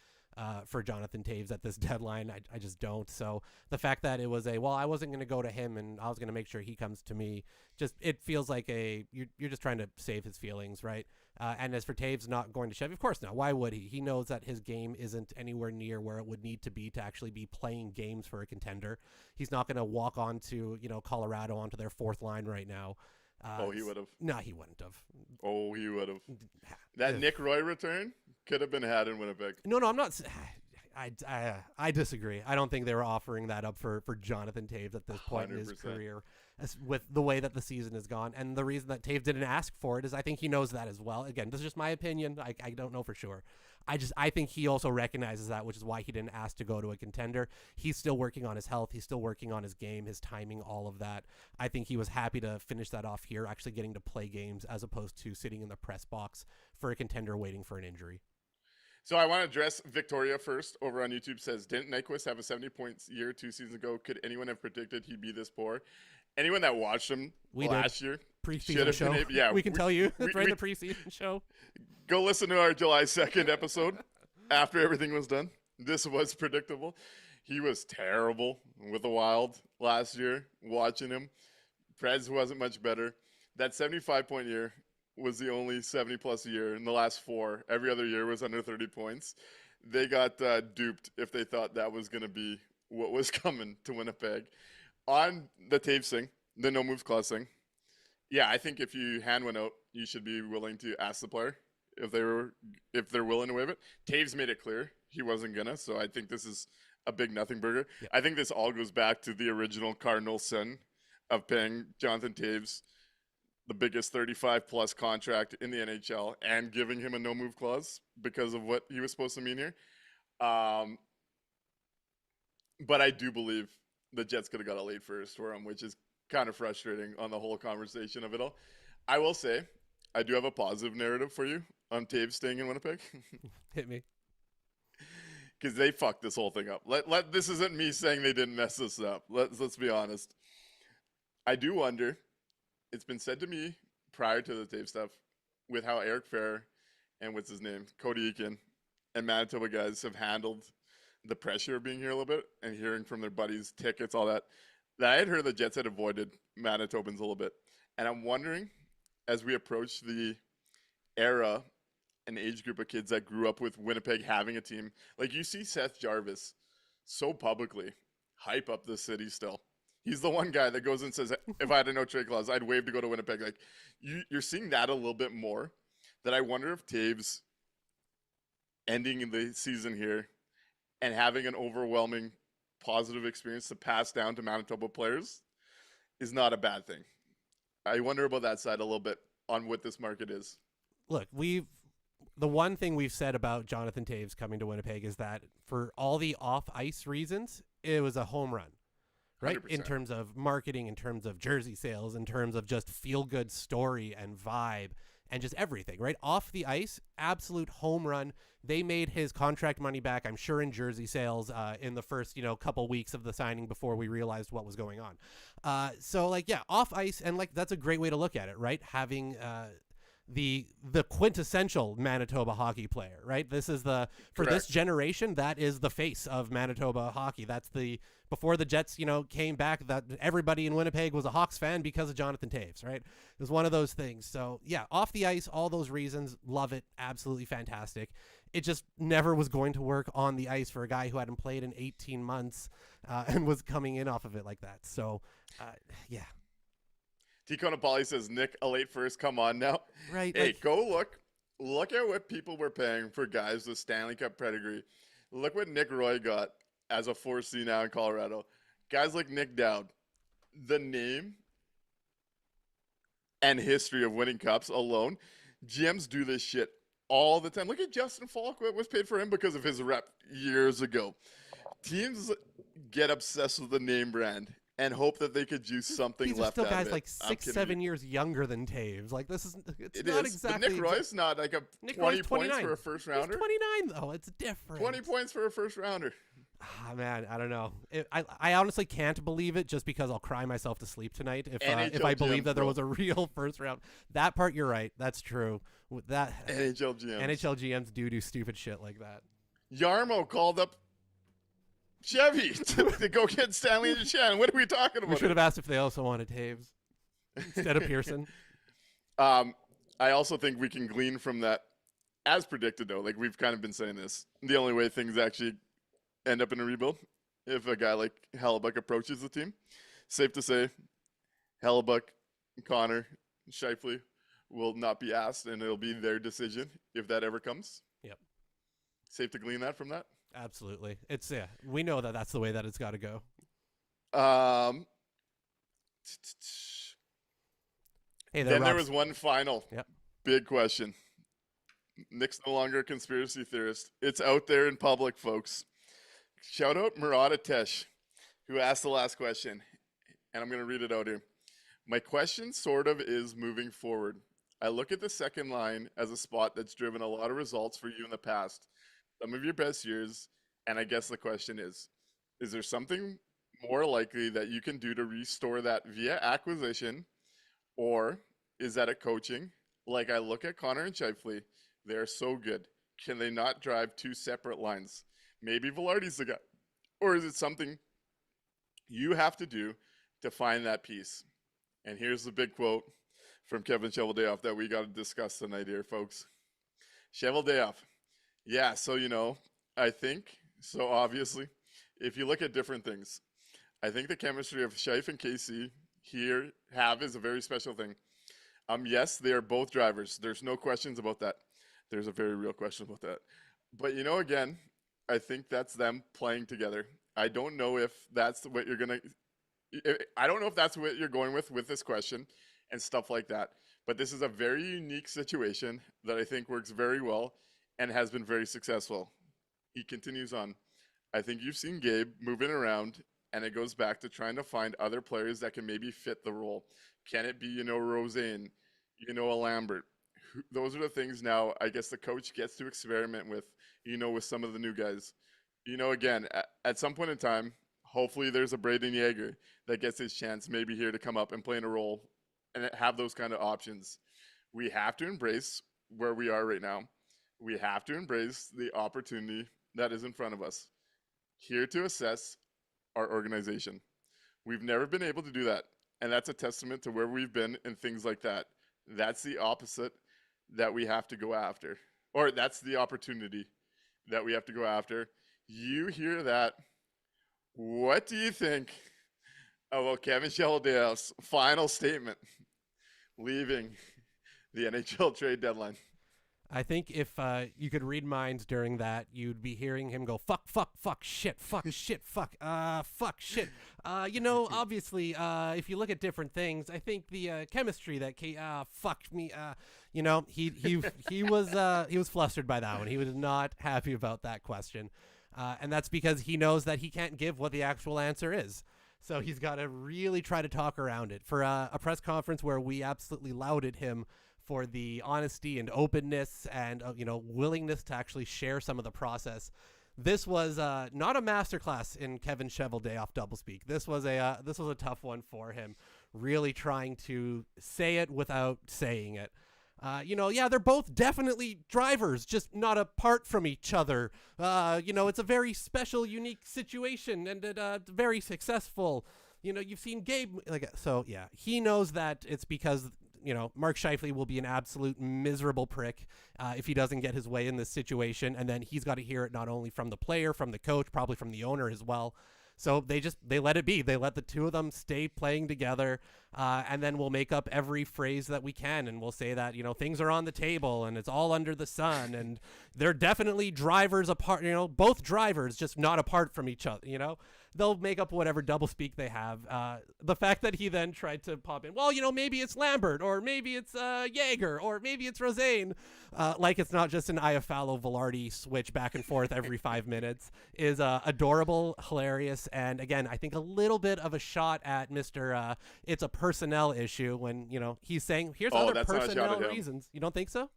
for Jonathan Toews at this deadline. I just don't. So the fact that it was I wasn't going to go to him and I was going to make sure he comes to me, just it feels like you're just trying to save his feelings, right? And as for Toews not going to Chevy, of course not. Why would he? He knows that his game isn't anywhere near where it would need to be to actually be playing games for a contender. He's not going to walk on to, Colorado onto their fourth line right now. He would have. No, he wouldn't have. Oh, he would have. That Nick Roy return could have been had in Winnipeg. No, I'm not. I disagree. I don't think they were offering that up for Jonathan Toews at this point 100%. In his career, with the way that the season has gone. And the reason that Toews didn't ask for it is I think he knows that as well. Again, this is just my opinion. I don't know for sure. I think he also recognizes that, which is why he didn't ask to go to a contender. He's still working on his health. He's still working on his game, his timing, all of that. I think he was happy to finish that off here, actually getting to play games as opposed to sitting in the press box for a contender waiting for an injury. So I want to address Victoria first over on YouTube. Says, didn't Nyquist have a 70 points year 2 seasons ago? Could anyone have predicted he'd be this poor? Anyone that watched him last year preseason show. We can tell you it's right in the preseason show. Go listen to our July 2nd episode after everything was done. This was predictable. He was terrible with the Wild last year. Watching him, Preds wasn't much better. That 75-point year was the only 70-plus year in the last 4. Every other year was under 30 points. They got duped if they thought that was going to be what was coming to Winnipeg. On the Toews thing, the no moves clause thing, yeah, I think if you hand one out, you should be willing to ask the player if they're willing to waive it. Toews made it clear he wasn't gonna, so I think this is a big nothing burger. Yeah. I think this all goes back to the original Cardinal sin of paying Jonathan Toews the biggest 35-plus contract in the NHL and giving him a no-move clause because of what he was supposed to mean here. But I do believe the Jets could have got a late first for him, which is kind of frustrating on the whole conversation of it all. I will say, I do have a positive narrative for you on Toews staying in Winnipeg. Hit me. Because they fucked this whole thing up. This isn't me saying they didn't mess this up. Let's be honest. I do wonder, it's been said to me prior to the Toews stuff, with how Eric Fair and what's his name, Cody Eakin, and Manitoba guys have handled the pressure of being here a little bit and hearing from their buddies, tickets, all that I had heard the Jets had avoided Manitobans a little bit. And I'm wondering, as we approach the era and age group of kids that grew up with Winnipeg having a team, like you see Seth Jarvis so publicly hype up the city still. He's the one guy that goes and says, if I had a no-trade clause, I'd waive to go to Winnipeg. Like you're seeing that a little bit more, that I wonder if Toews ending the season here and having an overwhelming positive experience to pass down to Manitoba players is not a bad thing. I wonder about that side a little bit on what this market is. Look, the one thing we've said about Jonathan Toews coming to Winnipeg is that for all the off-ice reasons, it was a home run, right? 100%. In terms of marketing, in terms of jersey sales, in terms of just feel-good story and vibe and just everything, right? Off the ice, absolute home run. They made his contract money back, I'm sure, in jersey sales in the first, couple weeks of the signing before we realized what was going on. So, off ice, and that's a great way to look at it, right? Having the quintessential Manitoba hockey player, right? This is for this generation, that is the face of Manitoba hockey. That's before the Jets, came back, that everybody in Winnipeg was a Hawks fan because of Jonathan Toews, right? It was one of those things. So yeah, off the ice, all those reasons, love it. Absolutely fantastic. It just never was going to work on the ice for a guy who hadn't played in 18 months and was coming in off of it like that. So yeah. T. Conapoli says, Nick, a late first, come on now. Right. Hey, go look at what people were paying for guys with Stanley Cup pedigree. Look what Nick Roy got as a 4C now in Colorado. Guys like Nick Dowd, the name and history of winning cups alone, GMs do this shit all the time. Look at Justin Falk, what was paid for him because of his rep years ago. Teams get obsessed with the name brand and hope that they could use something These left are out still of guys it. like 6-7 years younger than Toews. Like it's it not is, exactly. But Nick Roy's not like a Nick 20 Roy's points 29. for a first rounder. He's 29 though. It's different. 20 points for a first rounder. Ah, man, I don't know. I honestly can't believe it just because I'll cry myself to sleep tonight if I believe that there was a real first round. That part, you're right. That's true. With that NHL GMs do stupid shit like that. Yarmo called up Chevy to go get Stanley and Shannon. What are we talking about? We should have asked if they also wanted Taves instead of Pearson. I also think we can glean from that, as predicted, though. Like, we've kind of been saying this. The only way things actually end up in a rebuild, if a guy like Hellebuyck approaches the team. Safe to say, Hellebuyck, Connor, Scheifele will not be asked, and it'll be their decision if that ever comes. Yep. Safe to glean that from that? Absolutely. It's we know that that's the way that it's got to go. Hey, then there was one final big question. Nick's no longer a conspiracy theorist. It's out there in public, folks. Shout out Murata Tesh, who asked the last question, and I'm going to read it out here. My question sort of is moving forward. I look at the second line as a spot that's driven a lot of results for you in the past, some of your best years, and I guess the question is there something more likely that you can do to restore that via acquisition, or is that a coaching? Like, I look at Connor and Scheifele, they're so good. Can they not drive two separate lines? Maybe Velarde's the guy. Or is it something you have to do to find that piece? And here's the big quote from Kevin Cheveldayoff that we got to discuss tonight here, folks. Cheveldayoff. Yeah, so, I think, so obviously, if you look at different things, I think the chemistry of Scheif and KC here is a very special thing. Yes, they are both drivers. There's no questions about that. There's a very real question about that. But, again, I think that's them playing together. I don't know if that's what you're going to – I don't know if that's what you're going with this question and stuff like that. But this is a very unique situation that I think works very well and has been very successful. He continues on. I think you've seen Gabe moving around, and it goes back to trying to find other players that can maybe fit the role. Can it be, Roseanne, a Lambert? Those are the things now I guess the coach gets to experiment with, with some of the new guys. Again, at some point in time, hopefully there's a Braden Yeager that gets his chance maybe here to come up and play in a role and have those kind of options. We have to embrace where we are right now. We have to embrace the opportunity that is in front of us. Here to assess our organization. We've never been able to do that. And that's a testament to where we've been and things like that. That's the opposite that we have to go after. Or that's the opportunity that we have to go after. You hear that. What do you think about Kevin Cheveldayoff's final statement leaving the NHL trade deadline? I think if you could read minds during that, you'd be hearing him go, fuck, shit, fuck, shit, fuck, shit. Obviously, if you look at different things, I think the chemistry that fuck me, he was flustered by that one. He was not happy about that question. And that's because he knows that he can't give what the actual answer is. So he's got to really try to talk around it. For a press conference where we absolutely lauded him for the honesty and openness and willingness to actually share some of the process. This was not a masterclass in Kevin Cheveldayoff doublespeak. This was a tough one for him, really trying to say it without saying it. They're both definitely drivers, just not apart from each other. It's a very special, unique situation and very successful. You've seen Gabe he knows that it's because Mark Scheifele will be an absolute miserable prick if he doesn't get his way in this situation. And then he's got to hear it not only from the player, from the coach, probably from the owner as well. So they let it be. They let the two of them stay playing together. And then we'll make up every phrase that we can. And we'll say that, things are on the table and it's all under the sun. And they're definitely drivers apart, both drivers, just not apart from each other, They'll make up whatever doublespeak they have. The fact that he then tried to pop in, maybe it's Lambert, or maybe it's Yeager, or maybe it's Roseanne, like it's not just an Iafallo-Velarde switch back and forth every 5 minutes, is adorable, hilarious, and again, I think a little bit of a shot at Mr. It's a personnel issue when, he's saying, here's other personnel reasons. You don't think so?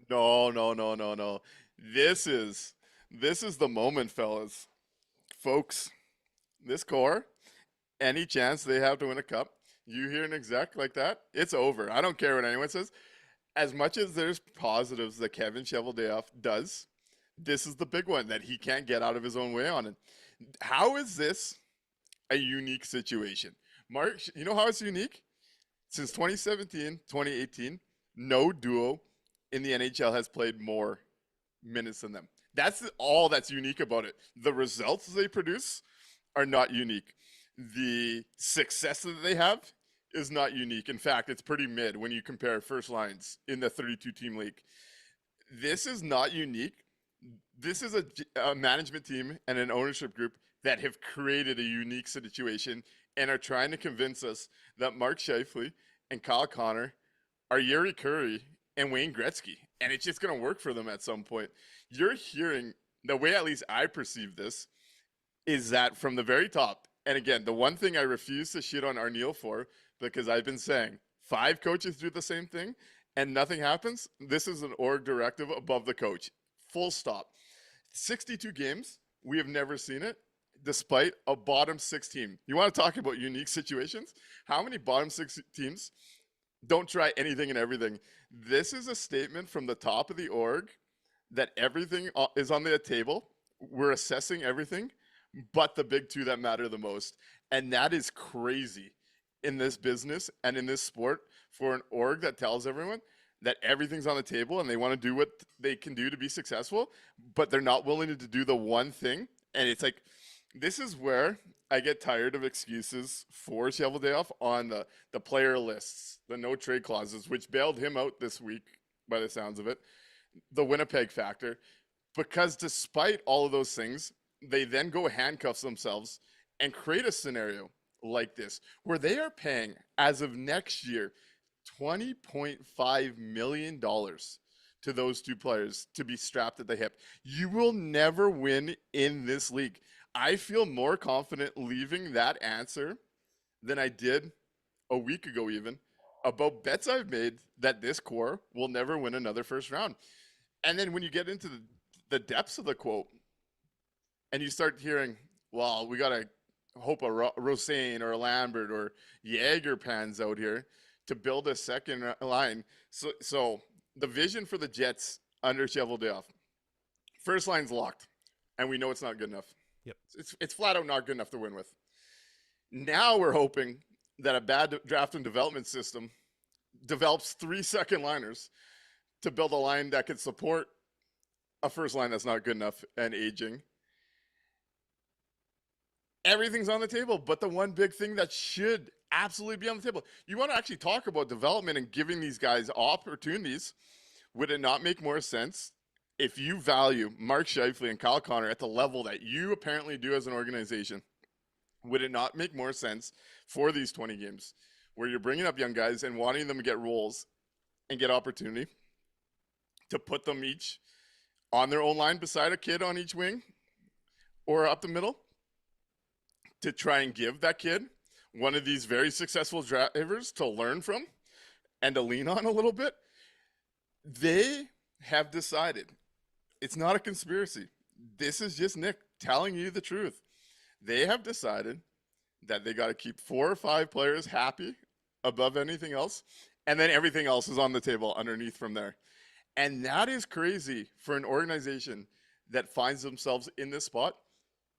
No. This is the moment, fellas. Folks. This core, any chance they have to win a cup, you hear an exec like that, it's over. I don't care what anyone says. As much as there's positives that Kevin Cheveldayoff does, This is the big one that he can't get out of his own way on. And how is this a unique situation? Mark, you know how it's unique? Since 2017, 2018, no duo in the NHL has played more minutes than them. That's all that's unique about it. The results they produce are not unique. The success that they have is not unique. In fact, it's pretty mid when you compare first lines in the 32-team league. This is not unique. This is a management team and an ownership group that have created a unique situation and are trying to convince us that Mark Scheifele and Kyle Connor are Yuri Curry and Wayne Gretzky, and it's just going to work for them at some point. You're hearing, the way at least I perceive this, is that from the very top, and again, the one thing I refuse to shit on Arneal for, because I've been saying 5 coaches do the same thing and nothing happens, this is an org directive above the coach. Full stop. 62 games, we have never seen it, despite a bottom 6 team. You want to talk about unique situations? How many bottom 6 teams don't try anything and everything? This is a statement from the top of the org that everything is on the table. We're assessing everything but the big 2 that matter the most. And that is crazy in this business and in this sport for an org that tells everyone that everything's on the table and they want to do what they can do to be successful, but they're not willing to do the one thing. And it's like, this is where I get tired of excuses for Cheveldayoff on the player lists, the no trade clauses, which bailed him out this week by the sounds of it, the Winnipeg factor, because despite all of those things, they then go handcuffs themselves and create a scenario like this where they are paying, as of next year, $20.5 million to those 2 players to be strapped at the hip. You will never win in this league. I feel more confident leaving that answer than I did a week ago even about bets I've made that this core will never win another first round. And then when you get into the depths of the quote and you start hearing, well, we got to hope a Rosain or a Lambert or Jaeger pans out here to build a second line. So the vision for the Jets under Cheveldayoff, first line's locked, and we know it's not good enough. Yep. It's flat out not good enough to win with. Now we're hoping that a bad draft and development system develops 3 second liners to build a line that could support a first line that's not good enough and aging. Everything's on the table, but the one big thing that should absolutely be on the table, you want to actually talk about development and giving these guys opportunities. Would it not make more sense if you value Mark Scheifele and Kyle Connor at the level that you apparently do as an organization? Would it not make more sense for these 20 games where you're bringing up young guys and wanting them to get roles and get opportunity to put them each on their own line beside a kid on each wing or up the middle, to try and give that kid one of these very successful drivers to learn from and to lean on a little bit? They have decided, it's not a conspiracy, this is just Nick telling you the truth. They have decided that they got to keep 4 or 5 players happy above anything else, and then everything else is on the table underneath from there. And that is crazy for an organization that finds themselves in this spot.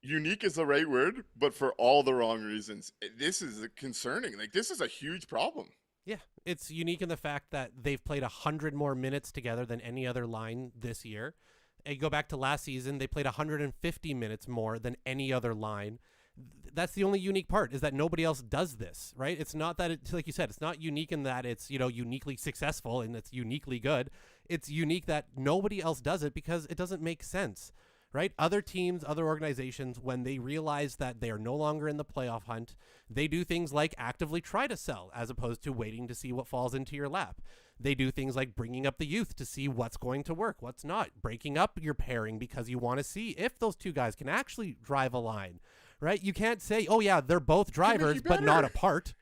Unique is the right word, but for all the wrong reasons. This is concerning. Like, this is a huge problem. Yeah, it's unique in the fact that they've played 100 more minutes together than any other line this year. And you go back to last season, they played 150 minutes more than any other line. That's the only unique part, is that nobody else does this, right? It's not that, it's like you said, it's not unique in that it's, uniquely successful and it's uniquely good. It's unique that nobody else does it because it doesn't make sense. Right? Other teams, other organizations, when they realize that they are no longer in the playoff hunt, they do things like actively try to sell as opposed to waiting to see what falls into your lap. They do things like bringing up the youth to see what's going to work, what's not, breaking up your pairing because you want to see if those 2 guys can actually drive a line, right? You can't say, oh yeah, they're both drivers, but not apart.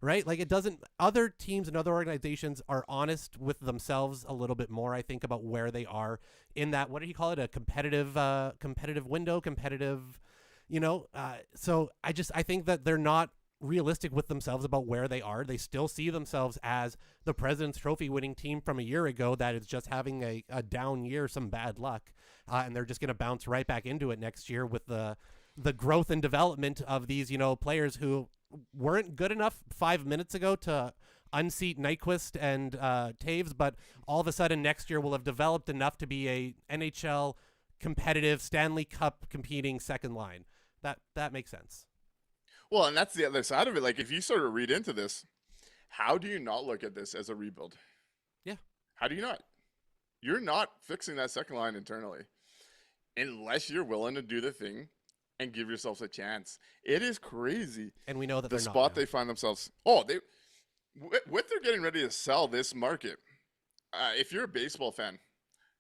Right? Like, it doesn't, other teams and other organizations are honest with themselves a little bit more, I think, about where they are in that, what do you call it? A competitive window, so I think that they're not realistic with themselves about where they are. They still see themselves as the President's Trophy winning team from a year ago that is just having a down year, some bad luck, and they're just going to bounce right back into it next year with the growth and development of these, players who weren't good enough 5 minutes ago to unseat Nyquist and Taves, but all of a sudden next year will have developed enough to be a NHL competitive Stanley Cup competing second line. That makes sense. Well, and that's the other side of it. Like, if you sort of read into this, how do you not look at this as a rebuild? Yeah. How do you not? You're not fixing that second line internally unless you're willing to do the thing and give yourselves a chance. It is crazy. And we know that the spot they find themselves. Oh, what they're getting ready to sell this market. If you're a baseball fan,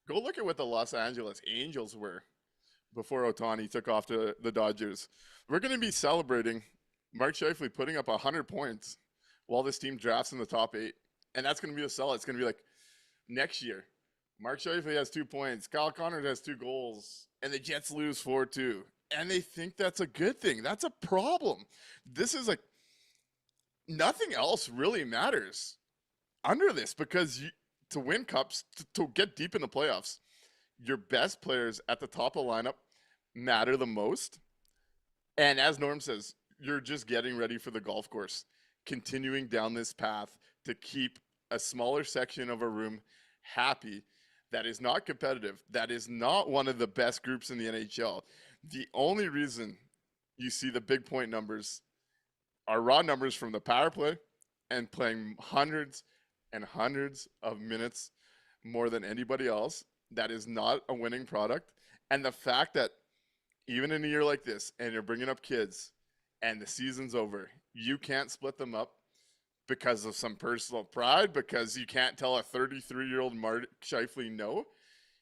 go look at what the Los Angeles Angels were before Ohtani took off to the Dodgers. We're going to be celebrating Mark Scheifele putting up 100 points while this team drafts in the top 8. And that's going to be the sell. It's going to be like next year, Mark Scheifele has 2 points. Kyle Connor has 2 goals. And the Jets lose 4-2. And they think that's a good thing. That's a problem. This is like nothing else really matters under this, because to win cups, to get deep in the playoffs, your best players at the top of the lineup matter the most. And as Norm says, you're just getting ready for the golf course, continuing down this path to keep a smaller section of a room happy that is not competitive, that is not one of the best groups in the NHL. The only reason you see the big point numbers are raw numbers from the power play and playing hundreds and hundreds of minutes more than anybody else. That is not a winning product. And the fact that even in a year like this, and you're bringing up kids and the season's over, you can't split them up because of some personal pride, because you can't tell a 33-year-old Mark Scheifele no.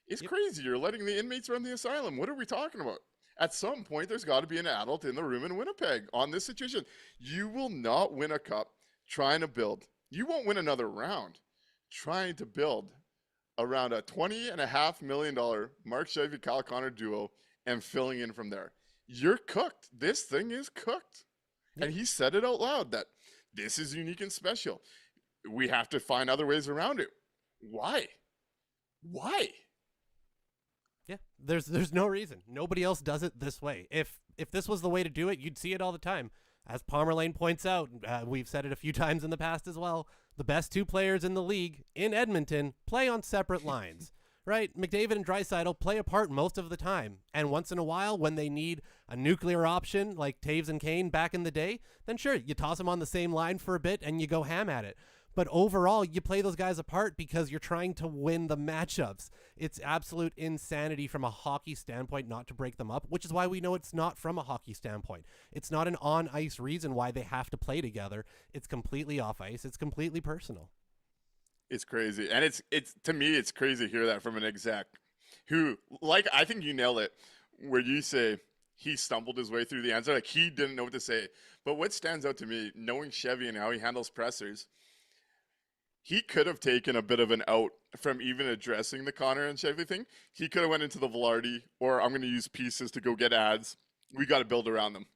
It's crazy. You're letting the inmates run the asylum. What are we talking about? At some point, there's got to be an adult in the room in Winnipeg on this situation. You will not win a cup trying to build. You won't win another round trying to build around a $20.5 million Mark Scheifele, Kyle Connor duo and filling in from there. You're cooked. This thing is cooked. And he said it out loud that this is unique and special. We have to find other ways around it. Why? Yeah, there's no reason. Nobody else does it this way. If this was the way to do it, you'd see it all the time. As Palmer Lane points out, we've said it a few times in the past as well, the best 2 players in the league in Edmonton play on separate lines, right? McDavid and Draisaitl play apart most of the time. And once in a while, when they need a nuclear option like Taves and Kane back in the day, then sure, you toss them on the same line for a bit and you go ham at it. But overall, you play those guys apart because you're trying to win the matchups. It's absolute insanity from a hockey standpoint not to break them up, which is why we know it's not from a hockey standpoint. It's not an on-ice reason why they have to play together. It's completely off-ice. It's completely personal. It's crazy. And it's to me, it's crazy to hear that from an exec who, like, I think you nailed it, where you say he stumbled his way through the answer. Like, he didn't know what to say. But what stands out to me, knowing Chevy and how he handles pressers, he could have taken a bit of an out from even addressing the Connor and Scheifele thing. He could have went into the Velarde, or I'm going to use pieces to go get ads. We got to build around them.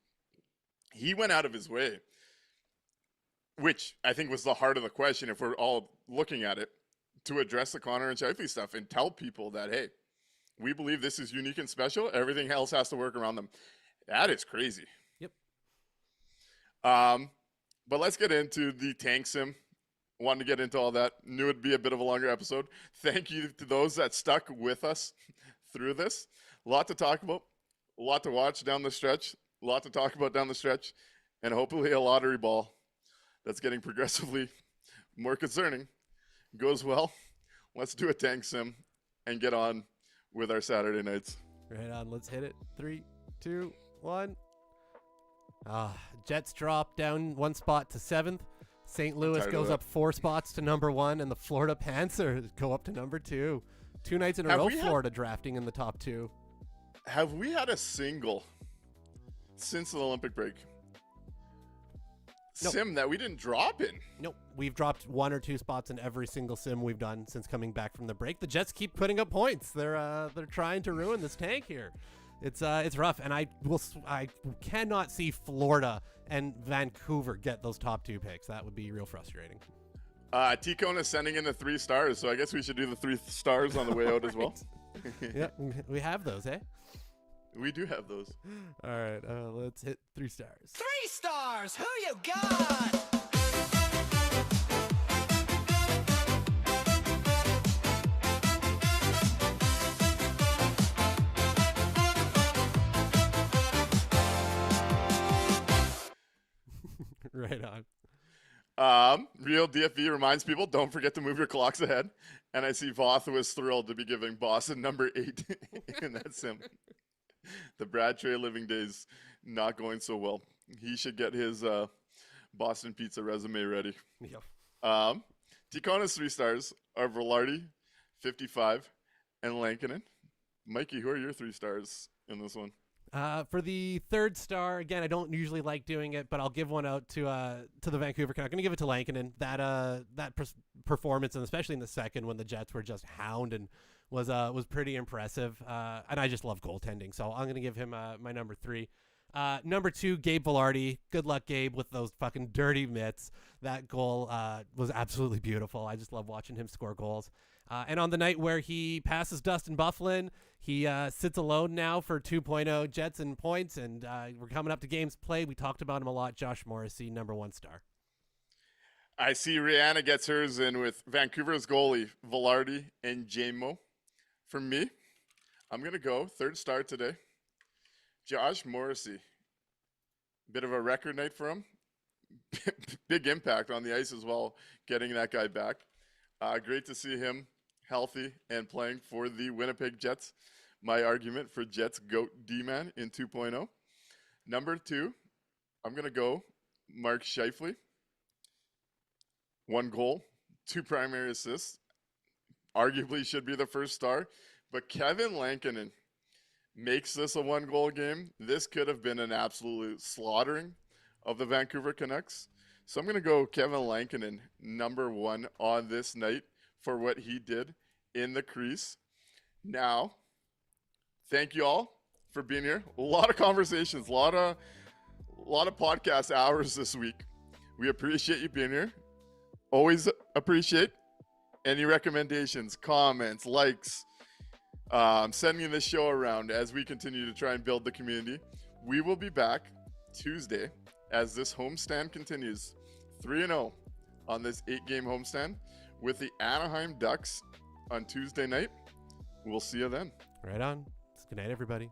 He went out of his way, which I think was the heart of the question, if we're all looking at it, to address the Connor and Scheifele stuff and tell people that, hey, we believe this is unique and special. Everything else has to work around them. That is crazy. Yep. But let's get into the tank sim. Wanted to get into all that. Knew it'd be a bit of a longer episode. Thank you to those that stuck with us through this. A lot to talk about, a lot to watch down the stretch, a lot to talk about down the stretch, and hopefully a lottery ball that's getting progressively more concerning goes well. Let's do a tank sim and get on with our Saturday nights. Right on. Let's hit it. 3, 2, 1. Jets drop down 1 spot to 7th. St. Louis goes up 4 spots to number 1, and the Florida Panthers go up to number 2. 2 nights in a row, Florida drafting in the top 2. Have we had a single since the Olympic break sim that we didn't drop in? Nope. We've dropped 1 or 2 spots in every single sim we've done since coming back from the break. The Jets keep putting up points. They're trying to ruin this tank here. It's rough, and I cannot see Florida and Vancouver get those top 2 picks. That would be real frustrating. T-Cone is sending in the 3 stars, so I guess we should do the 3 stars on the way out as well. Yeah, we have those, eh? We do have those. All right, let's hit 3 stars. 3 stars, who you got? Right on. Real DFV reminds people, don't forget to move your clocks ahead. And I see Voth was thrilled to be giving Boston number 8 in that sim. The Brad Trey living days not going so well. He should get his Boston Pizza resume ready. Yep. Ticona's 3 stars are Velarde, 55, and Lankinen. Mikey, who are your 3 stars in this one? For the 3rd star, again, I don't usually like doing it, but I'll give one out to the Vancouver Canucks. I'm going to give it to Lankinen. That performance, and especially in the second when the Jets were just hounding, was pretty impressive. And I just love goaltending, so I'm going to give him my number 3. Number 2, Gabe Velarde. Good luck, Gabe, with those fucking dirty mitts. That goal was absolutely beautiful. I just love watching him score goals. And on the night where he passes Dustin Byfuglien, he sits alone now for 2.0 Jets in points, and we're coming up to games played. We talked about him a lot. Josh Morrissey, number 1 star. I see Rihanna gets hers in with Vancouver's goalie, Velarde and JMO. For me, I'm going to go 3rd star today. Josh Morrissey. Bit of a record night for him. Big impact on the ice as well, getting that guy back. Great to see him healthy and playing for the Winnipeg Jets. My argument for Jets GOAT D-man in 2.0. Number 2, I'm going to go Mark Scheifele. 1 goal, 2 primary assists. Arguably should be the 1st star. But Kevin Lankinen makes this a 1-goal game. This could have been an absolute slaughtering of the Vancouver Canucks. So I'm going to go Kevin Lankinen, number 1 on this night for what he did in the crease. Now, thank you all for being here. A lot of conversations, a lot of podcast hours this week. We appreciate you being here. Always appreciate any recommendations, comments, likes, sending this show around as we continue to try and build the community. We will be back Tuesday as this homestand continues. 3-0 on this 8-game homestand with the Anaheim Ducks on Tuesday night. We'll see you then. Right on. Good night, everybody.